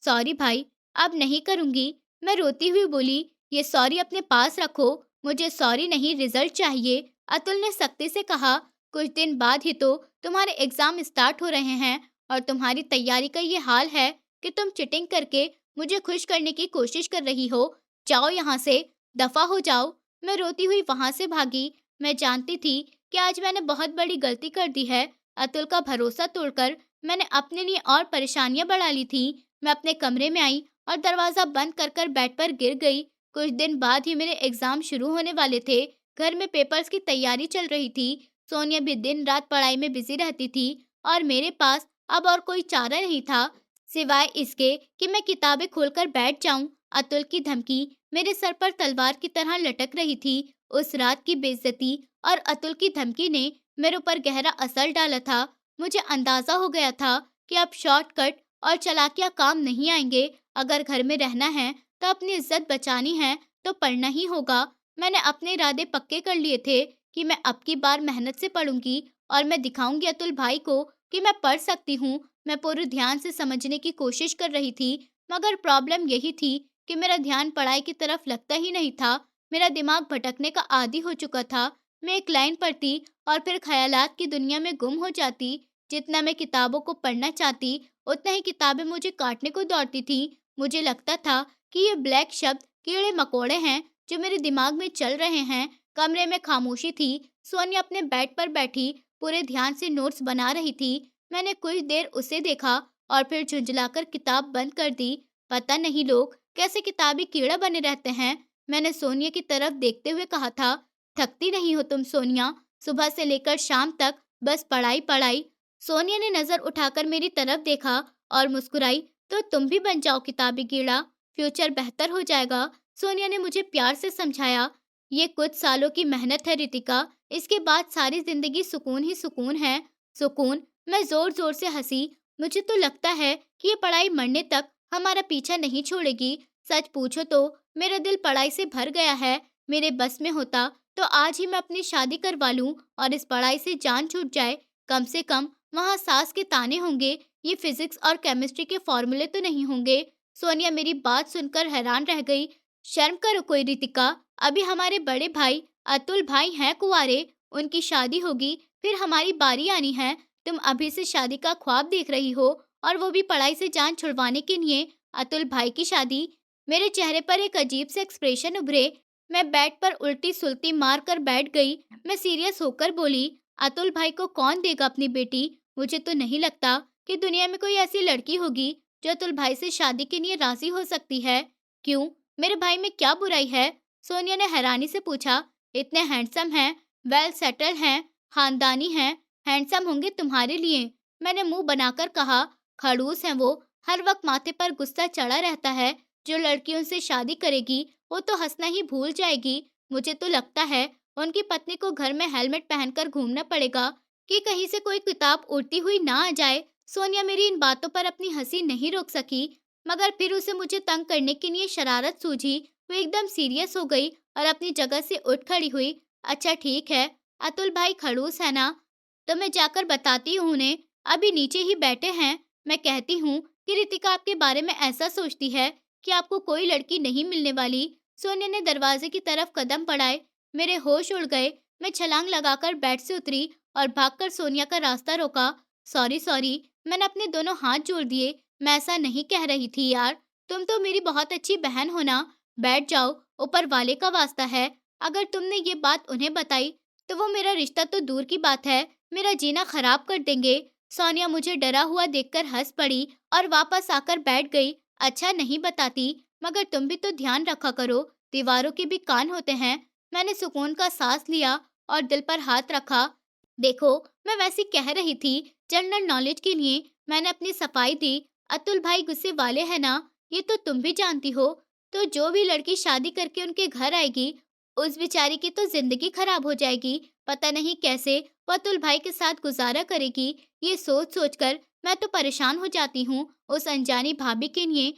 सॉरी भाई, अब नहीं करूंगी। मैं रोती हुई बोली। ये सॉरी अपने पास रखो। मुझे सॉरी नहीं, रिजल्ट चाहिए। अतुल ने सख्ती से कहा। कुछ दिन बाद ही तो तुम्हारे एग्जाम स्टार्ट हो रहे हैं और तुम्हारी तैयारी का ये हाल है कि तुम चीटिंग करके मुझे खुश करने की कोशिश कर रही हो। जाओ यहाँ से, दफा हो जाओ। मैं रोती हुई वहां से भागी। मैं जानती थी कि आज मैंने बहुत बड़ी गलती कर दी है। अतुल का भरोसा तोड़कर मैंने अपने लिए और परेशानियां बढ़ा ली थी। मैं अपने कमरे में आई और दरवाजा बंद कर बेड पर गिर गई। कुछ दिन बाद ही मेरे एग्जाम शुरू होने वाले थे। घर में पेपर्स की तैयारी चल रही थी। सोनिया भी दिन रात पढ़ाई में बिजी रहती थी और मेरे पास अब और कोई चारा नहीं था सिवाय इसके कि मैं किताबें खोलकर बैठ जाऊं। अतुल की धमकी मेरे सर पर तलवार की तरह लटक रही थी। उस रात की बेइज्जती और अतुल की धमकी ने मेरे ऊपर गहरा असर डाला था। मुझे अंदाजा हो गया था कि अब शॉर्टकट और चालाकियां काम नहीं आएंगे। अगर घर में रहना है तो अपनी इज्जत बचानी है तो पढ़ना ही होगा। मैंने अपने इरादे पक्के कर लिए थे कि मैं अब की बार मेहनत से पढ़ूंगी और मैं दिखाऊंगी अतुल भाई को कि मैं पढ़ सकती हूँ। मैं पूरे ध्यान से समझने की कोशिश कर रही थी, मगर प्रॉब्लम यही थी कि मेरा ध्यान पढ़ाई की तरफ लगता ही नहीं था। मेरा दिमाग भटकने का आदी हो चुका था। मैं एक लाइन पढ़ती और फिर ख्यालात की दुनिया में गुम हो जाती। जितना मैं किताबों को पढ़ना चाहती, उतना ही किताबें मुझे काटने को दौड़ती थी। मुझे लगता था कि ये ब्लैक शब्द कीड़े मकोड़े हैं जो मेरे दिमाग में चल रहे हैं। कमरे में खामोशी थी। सोनिया अपने बेड पर बैठी पूरे ध्यान से नोट्स बना रही थी। मैंने कुछ देर उसे देखा और फिर झुंझलाकर किताब बंद कर दी। पता नहीं लोग कैसे किताबी कीड़ा बने रहते हैं। मैंने सोनिया की तरफ देखते हुए कहा था, थकती नहीं हो तुम सोनिया? सुबह से लेकर शाम तक बस पढ़ाई पढ़ाई। सोनिया ने नजर उठाकर मेरी तरफ देखा और मुस्कुराई। तो तुम भी बन जाओ किताबी कीड़ा, फ्यूचर बेहतर हो जाएगा। सोनिया ने मुझे प्यार से समझाया। ये कुछ सालों की मेहनत है रितिका, इसके बाद सारी जिंदगी सुकून ही सुकून है। सुकून? मैं जोर जोर से हंसी। मुझे तो लगता है कि ये पढ़ाई मरने तक हमारा पीछा नहीं छोड़ेगी। सच पूछो तो मेरा दिल पढ़ाई से भर गया है। मेरे बस में होता तो आज ही मैं अपनी शादी करवा लूं और इस पढ़ाई से जान छूट जाए। कम से कम वहाँ सास के ताने होंगे, ये फिजिक्स और केमिस्ट्री के फॉर्मूले तो नहीं होंगे। सोनिया मेरी बात सुनकर हैरान रह गई। शर्म करो कोई रितिका, अभी हमारे बड़े भाई अतुल भाई हैं कुंवारे, उनकी शादी होगी, फिर हमारी बारी आनी है। तुम अभी से शादी का ख्वाब देख रही हो और वो भी पढ़ाई से जान छुड़वाने के लिए। अतुल भाई की शादी? मेरे चेहरे पर एक अजीब से एक्सप्रेशन उभरे। मैं बेड पर उल्टी सुल्टी मार कर बैठ गई। मैं सीरियस होकर बोली, अतुल भाई को कौन देगा अपनी बेटी? मुझे तो नहीं लगता कि दुनिया में कोई ऐसी लड़की होगी जो अतुल भाई से शादी के लिए राजी हो सकती है। क्यों? मेरे भाई में क्या बुराई है? सोनिया ने हैरानी से पूछा। इतने हैंडसम हैं, वेल सेटल्ड हैं, खानदानी हैं। हैंडसम होंगे तुम्हारे लिए, मैंने मुंह बनाकर कहा। खड़ूस हैं वो, हर वक्त माथे पर गुस्सा चढ़ा रहता है। जो लड़की उनसे शादी करेगी वो तो हंसना ही भूल जाएगी। मुझे तो लगता है उनकी पत्नी को घर में हेलमेट पहनकर घूमना पड़ेगा कि कहीं से कोई किताब उड़ती हुई ना आ जाए। सोनिया मेरी इन बातों पर अपनी हंसी नहीं रोक सकी, मगर फिर उसे मुझे तंग करने के लिए शरारत सूझी। वो एकदम सीरियस हो गई और अपनी जगह से उठ खड़ी हुई। अच्छा ठीक है, अतुल भाई खड़ूस है ना? तो मैं जाकर बताती हूँ उन्हें, अभी नीचे ही बैठे हैं। मैं कहती हूँ कि रितिका आपके बारे में ऐसा सोचती है कि आपको कोई लड़की नहीं मिलने वाली। सोनिया ने दरवाजे की तरफ कदम बढ़ाए। मेरे होश उड़ गए। मैं छलांग लगाकर बेड से उतरी और भागकर सोनिया का रास्ता रोका। सॉरी सॉरी, मैंने अपने दोनों हाथ जोड़ दिए। मैं ऐसा नहीं कह रही थी यार, तुम तो मेरी बहुत अच्छी बहन हो ना। बैठ जाओ, ऊपर वाले का वास्ता है। अगर तुमने ये बात उन्हें बताई तो वो मेरा रिश्ता तो दूर की बात है, मेरा जीना खराब कर देंगे। सोनिया मुझे डरा हुआ देखकर हंस पड़ी और वापस आकर बैठ गई। अच्छा नहीं बताती, मगर तुम भी तो ध्यान रखा करो, दीवारों के भी कान होते हैं। मैंने सुकून का सांस लिया और दिल पर हाथ रखा। देखो, मैं वैसी कह रही थी, जनरल नॉलेज के लिए मैंने अपनी सफाई दी। अतुल भाई गुस्से वाले हैं ना, ये तो तुम भी जानती हो। तो जो भी लड़की शादी करके उनके घर आएगी, उस बेचारी की तो जिंदगी खराब हो जाएगी। पता नहीं कैसे वो अतुल भाई के साथ गुजारा करेगी। ये सोच सोचकर मैं तो परेशान हो जाती हूँ। उस अनजानी भाभी के लिए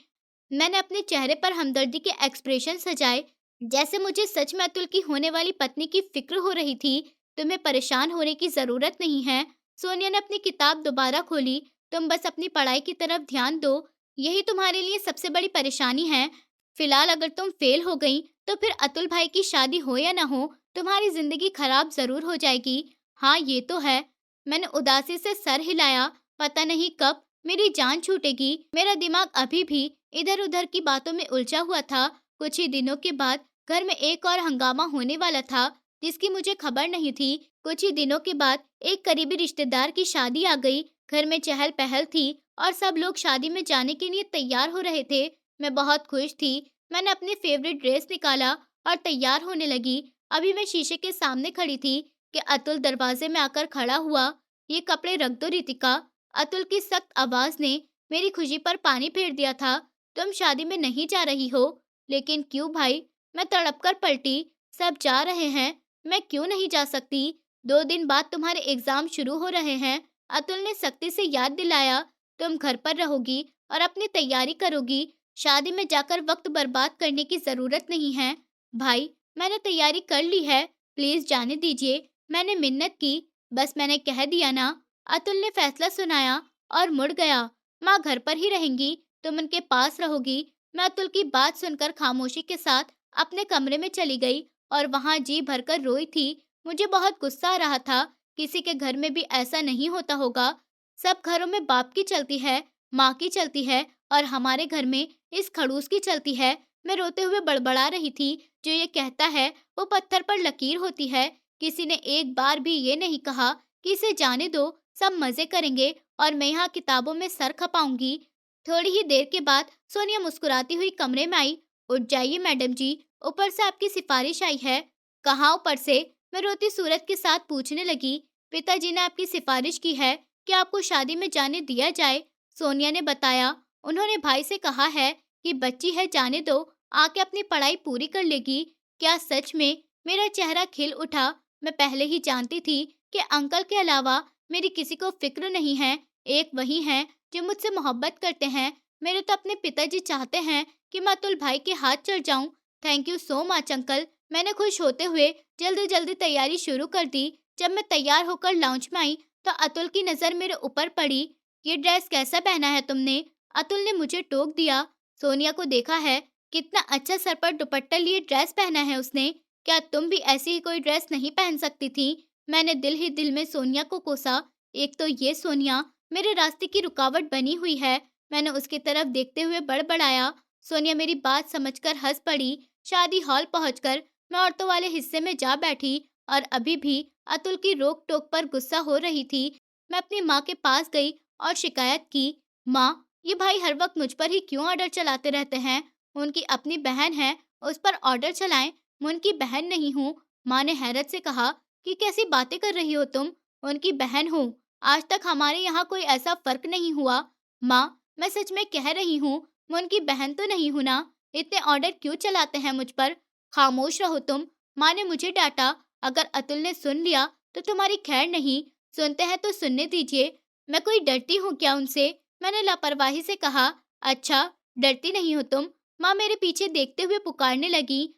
मैंने अपने चेहरे पर हमदर्दी के एक्सप्रेशन सजाए, जैसे मुझे सच में अतुल की होने वाली पत्नी की फिक्र हो रही थी। तुम्हें परेशान होने की जरूरत नहीं है। सोनिया ने अपनी किताब दोबारा खोली। तुम बस अपनी पढ़ाई की तरफ ध्यान दो, यही तुम्हारे लिए सबसे बड़ी परेशानी है। फिलहाल अगर तुम फेल हो गई तो फिर अतुल भाई की शादी हो या ना हो, तुम्हारी जिंदगी खराब जरूर हो जाएगी। हाँ ये तो है। मैंने उदासी से सर हिलाया। पता नहीं कब मेरी जान छूटेगी। मेरा दिमाग अभी भी इधर-उधर की बातों में उलझा हुआ था। कुछ ही दिनों के बाद घर में एक और हंगामा होने वाला था, जिसकी मुझे खबर नहीं थी। कुछ ही दिनों के बाद एक करीबी रिश्तेदार की शादी आ गई। घर में चहल-पहल थी और सब लोग शादी में जाने के लिए तैयार हो रहे थे। मैं बहुत खुश थी। मैंने अपनी फेवरेट ड्रेस निकाला और तैयार होने लगी। अभी मैं शीशे के सामने खड़ी थी कि अतुल दरवाजे में आकर खड़ा हुआ। ये कपड़े रख दो रितिका। अतुल की सख्त आवाज ने मेरी खुशी पर पानी फेर दिया था। तुम शादी में नहीं जा रही हो? लेकिन क्यों भाई? मैं तड़प कर पलटी। सब जा रहे हैं, मैं क्यों नहीं जा सकती? 2 दिन बाद तुम्हारे एग्जाम शुरू हो रहे हैं। अतुल ने सख्ती से याद दिलाया। तुम घर पर रहोगी और अपनी तैयारी करोगी। शादी में जाकर वक्त बर्बाद करने की जरूरत नहीं है। भाई, मैंने तैयारी कर ली है, प्लीज जाने दीजिए। मैंने मिन्नत की। बस मैंने कह दिया ना। अतुल ने फैसला सुनाया और मुड़ गया। माँ घर पर ही रहेंगी, तुम उनके पास रहोगी। मैं अतुल की बात सुनकर खामोशी के साथ अपने कमरे में चली गई और वहां जी भरकर रोई थी। मुझे बहुत गुस्सा आ रहा था। किसी के घर में भी ऐसा नहीं होता होगा। सब घरों में बाप की चलती है, माँ की चलती है और हमारे घर में इस खड़ूस की चलती है। मैं रोते हुए बड़बड़ा रही थी। जो ये कहता है वो पत्थर पर लकीर होती है। किसी ने एक बार भी ये नहीं कहा कि इसे जाने दो, सब मजे करेंगे और मैं यहाँ किताबों में सर खपाऊंगी। थोड़ी ही देर के बाद सोनिया मुस्कुराती हुई कमरे में आई। उठ जाइए मैडम जी, ऊपर से आपकी सिफारिश आई है। कहाँ ऊपर से? मैं रोती सूरत के साथ पूछने लगी। पिताजी ने आपकी सिफारिश की है कि आपको शादी में जाने दिया जाए। सोनिया ने बताया। उन्होंने भाई से कहा है कि बच्ची है, जाने दो, आके अपनी पढ़ाई पूरी कर लेगी। क्या सच में? मेरा चेहरा खिल उठा। मैं पहले ही जानती थी कि अंकल के अलावा मेरी किसी को फिक्र नहीं है। एक वही हैं जो मुझसे मोहब्बत करते हैं। मेरे तो अपने पिताजी चाहते हैं कि मैं अतुल भाई के हाथ चढ़ जाऊं। Thank you so much uncle. मैंने खुश होते हुए जल्दी जल्दी तैयारी शुरू कर दी। जब मैं तैयार होकर लाउंज में आई तो अतुल की नजर मेरे ऊपर पड़ी। ये ड्रेस कैसा पहना है तुमने? अतुल ने मुझे टोक दिया। सोनिया को देखा है, कितना अच्छा सर पर दुपट्टा लिए ड्रेस पहना है उसने। क्या तुम भी ऐसी ही कोई ड्रेस नहीं पहन सकती थी? मैंने दिल ही दिल में सोनिया को कोसा। एक तो ये सोनिया मेरे रास्ते की रुकावट बनी हुई है। मैंने उसकी तरफ देखते हुए बड़बड़ाया। सोनिया मेरी बात समझकर हंस पड़ी। शादी हॉल पहुंचकर मैं औरतों वाले हिस्से में जा बैठी और अभी भी अतुल की रोक टोक पर गुस्सा हो रही थी। मैं अपनी माँ के पास गई और शिकायत की। माँ, ये भाई हर वक्त मुझ पर ही क्यों ऑर्डर चलाते रहते हैं? उनकी अपनी बहन है, उस पर ऑर्डर चलाएं। मैं उनकी बहन नहीं हूँ। माँ ने हैरत से कहा कि कैसी बातें कर रही हो तुम? उनकी बहन हूँ। आज तक हमारे यहाँ कोई ऐसा फर्क नहीं हुआ। माँ, मैं सच में कह रही हूँ, मैं उनकी बहन तो नहीं हूँ ना। इतने ऑर्डर क्यों चलाते हैं मुझ पर? खामोश रहो तुम। माँ ने मुझे डांटा। अगर अतुल ने सुन लिया तो तुम्हारी खैर नहीं। सुनते हैं तो सुनने दीजिए। मैं कोई डरती हूँ क्या उनसे? मैंने लापरवाही से कहा। अच्छा, डरती नहीं हो तुम? माँ मेरे पीछे देखते हुए पुकारने लगी।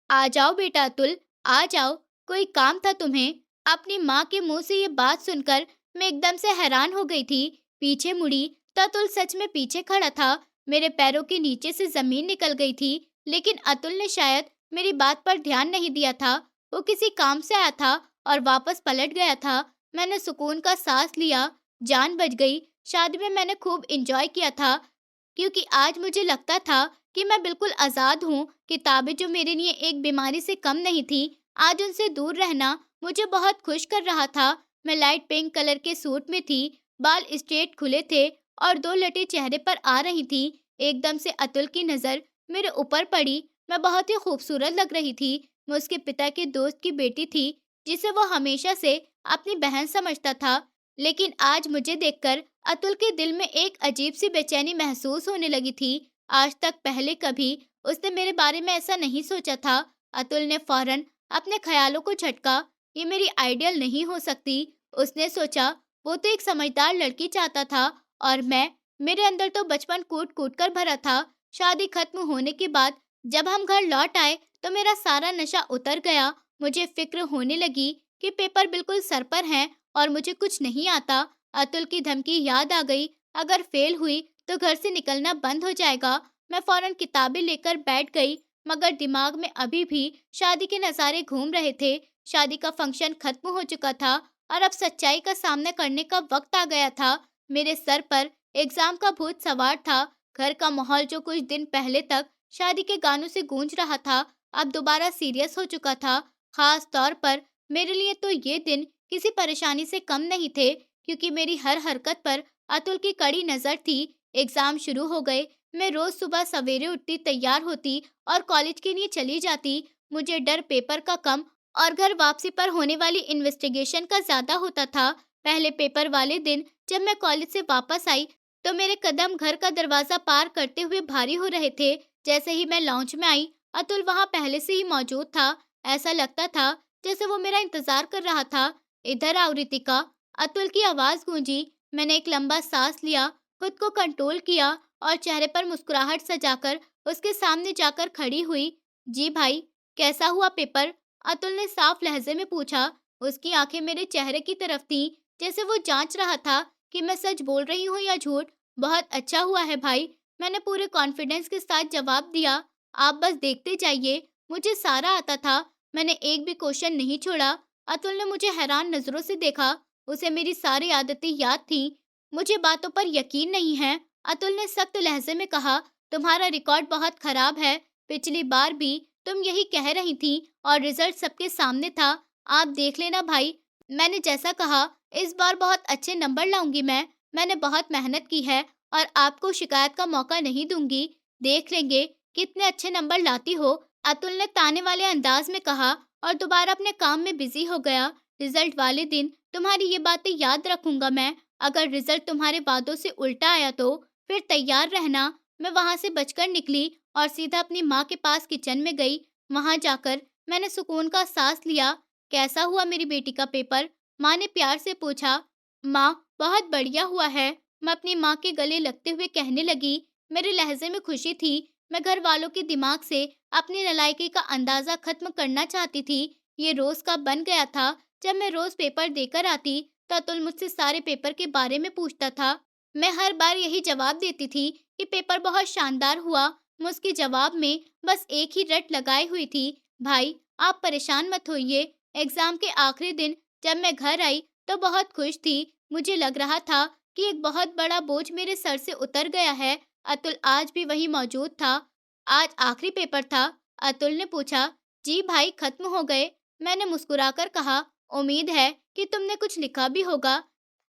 आ जाओ बेटा अतुल, आ जाओ। कोई काम था तुम्हें? अपनी माँ के मुंह से ये बात सुनकर मैं एकदम से हैरान हो गई थी। पीछे मुड़ी तो अतुल सच में पीछे खड़ा था। मेरे पैरों के नीचे से जमीन निकल गई थी। लेकिन अतुल ने शायद मेरी बात पर ध्यान नहीं दिया था। वो किसी काम से आया था और वापस पलट गया था। मैंने सुकून का सांस लिया। जान बच गई। शादी में मैंने खूब एंजॉय किया था, क्योंकि आज मुझे लगता था कि मैं बिल्कुल आज़ाद हूँ। किताबें जो मेरे लिए एक बीमारी से कम नहीं थी, आज उनसे दूर रहना मुझे बहुत खुश कर रहा था। मैं लाइट पिंक कलर के सूट में थी, बाल स्ट्रेट खुले थे और 2 लटें चेहरे पर आ रही थी। एकदम से अतुल की नज़र मेरे ऊपर पड़ी। मैं बहुत ही खूबसूरत लग रही थी। मैं उसके पिता के दोस्त की बेटी थी, जिसे वो हमेशा से अपनी बहन समझता था। लेकिन आज मुझे देखकर अतुल के दिल में एक अजीब सी बेचैनी महसूस होने लगी थी। आज तक पहले कभी उसने मेरे बारे में ऐसा नहीं सोचा था। अतुल ने फौरन अपने ख्यालों को झटका। ये मेरी आइडियल नहीं हो सकती, उसने सोचा। वो तो एक समझदार लड़की चाहता था और मैं, मेरे अंदर तो बचपन कूट कूट कर भरा था। शादी खत्म होने के बाद जब हम घर लौट आए तो मेरा सारा नशा उतर गया। मुझे फिक्र होने लगी कि पेपर बिल्कुल सर पर हैं और मुझे कुछ नहीं आता। अतुल की धमकी याद आ गई। अगर फेल हुई तो घर से निकलना बंद हो जाएगा। मैं फौरन किताबें लेकर बैठ गई, मगर दिमाग में अभी भी शादी के नज़ारे घूम रहे थे। शादी का फंक्शन खत्म हो चुका था और अब सच्चाई का सामना करने का वक्त आ गया था। मेरे सर पर एग्जाम का भूत सवार था। घर का माहौल जो कुछ दिन पहले तक शादी के गानों से गूंज रहा था, अब दोबारा सीरियस हो चुका था। खास तौर पर मेरे लिए तो ये दिन किसी परेशानी से कम नहीं थे, क्योंकि मेरी हर हरकत पर अतुल की कड़ी नजर थी। एग्जाम शुरू हो गए। मैं रोज सुबह सवेरे उठती, तैयार होती और कॉलेज के लिए चली जाती। मुझे डर पेपर का कम और घर वापसी पर होने वाली इन्वेस्टिगेशन का ज्यादा होता था। पहले पेपर वाले दिन जब मैं कॉलेज से वापस आई, तो मेरे कदम घर का दरवाजा पार करते हुए भारी हो रहे थे। जैसे ही मैं लॉन्च में आई, अतुल वहां पहले से ही मौजूद था। ऐसा लगता था जैसे वो मेरा इंतजार कर रहा था। इधर आओ रितिका, अतुल की आवाज गूंजी। मैंने एक लंबा सांस लिया, खुद को कंट्रोल किया और चेहरे पर मुस्कुराहट सजाकर उसके सामने जाकर खड़ी हुई। जी भाई, कैसा हुआ पेपर? अतुल ने साफ लहजे में पूछा। उसकी आंखें मेरे चेहरे की तरफ थीं, जैसे वो जांच रहा था कि मैं सच बोल रही हूँ या झूठ। बहुत अच्छा हुआ है भाई, मैंने पूरे कॉन्फिडेंस के साथ जवाब दिया। आप बस देखते जाइए, मुझे सारा आता था। मैंने एक भी क्वेश्चन नहीं छोड़ा। अतुल ने मुझे हैरान नजरों से देखा। उसे मेरी सारी आदतें याद थीं। मुझे बातों पर यकीन नहीं है, अतुल ने सख्त लहजे में कहा। तुम्हारा रिकॉर्ड बहुत खराब है। पिछली बार भी तुम यही कह रही थी और रिजल्ट सबके सामने था। आप देख लेना भाई, मैंने जैसा कहा, इस बार बहुत अच्छे नंबर लाऊंगी मैं। मैंने बहुत मेहनत की है और आपको शिकायत का मौका नहीं दूंगी। देख लेंगे कितने अच्छे नंबर लाती हो, अतुल ने ताने वाले अंदाज में कहा और दोबारा अपने काम में बिजी हो गया। रिजल्ट वाले दिन तुम्हारी ये बातें याद रखूंगा मैं। अगर रिजल्ट तुम्हारे वादों से उल्टा आया तो फिर तैयार रहना। मैं वहां से बचकर निकली और सीधा अपनी माँ के पास किचन में गई। वहां जाकर मैंने सुकून का सांस लिया। कैसा हुआ मेरी बेटी का पेपर? माँ ने प्यार से पूछा। माँ, बहुत बढ़िया हुआ है, मैं अपनी माँ के गले लगते हुए कहने लगी। मेरे लहजे में खुशी थी। मैं घर वालों के दिमाग से अपनी नालायकी का अंदाजा खत्म करना चाहती थी। ये रोज का बन गया था। जब मैं रोज पेपर देकर आती, तो अतुल मुझसे सारे पेपर के बारे में पूछता था। मैं हर बार यही जवाब देती थी कि पेपर बहुत शानदार हुआ। मैं उसके जवाब में बस एक ही रट लगाई हुई थी। भाई, आप परेशान मत होइए। एग्जाम के आखिरी दिन जब मैं घर आई, तो बहुत खुश थी। मुझे लग रहा था कि एक बहुत बड़ा बोझ मेरे सर से उतर गया है। अतुल आज भी वही मौजूद था। आज आखिरी पेपर था? अतुल ने पूछा। जी भाई, खत्म हो गए, मैंने मुस्कुराकर कहा। उम्मीद है कि तुमने कुछ लिखा भी होगा,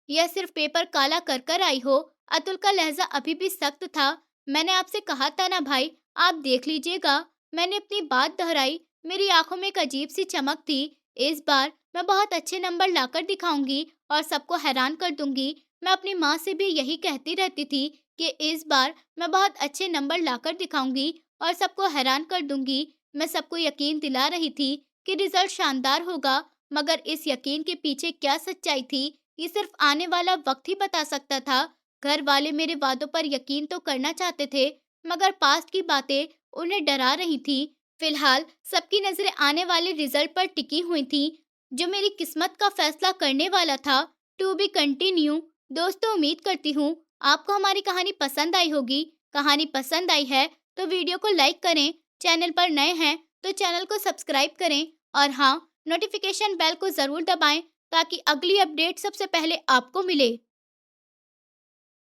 या सिर्फ पेपर काला कर कर आई हो। अतुल का लहजा अभी भी सख्त था। मैंने आपसे कहा था ना भाई, आप देख लीजिएगा। मैंने अपनी बात दोहराई। मेरी आंखों में एक अजीब सी चमक थी। इस बार मैं बहुत अच्छे नंबर लाकर दिखाऊंगी और सबको हैरान कर दूंगी। मैं अपनी माँ से भी यही कहती रहती थी कि इस बार मैं बहुत अच्छे नंबर लाकर दिखाऊंगी और सबको हैरान कर दूंगी। मैं सबको यकीन दिला रही थी कि रिजल्ट शानदार होगा, मगर इस यकीन के पीछे क्या सच्चाई थी, ये सिर्फ आने वाला वक्त ही बता सकता था। घर वाले मेरे वादों पर यकीन तो करना चाहते थे, मगर पास्ट की बातें उन्हें डरा रही थी। फिलहाल सबकी नजरें आने वाले रिजल्ट पर टिकी हुई थी, जो मेरी किस्मत का फैसला करने वाला था। To be continue. दोस्तों, उम्मीद करती हूँ आपको हमारी कहानी पसंद आई होगी। कहानी पसंद आई है तो वीडियो को लाइक करें, चैनल पर नए हैं तो चैनल को सब्सक्राइब करें और हाँ, नोटिफिकेशन बेल को जरूर दबाएं, ताकि अगली अपडेट सबसे पहले आपको मिले।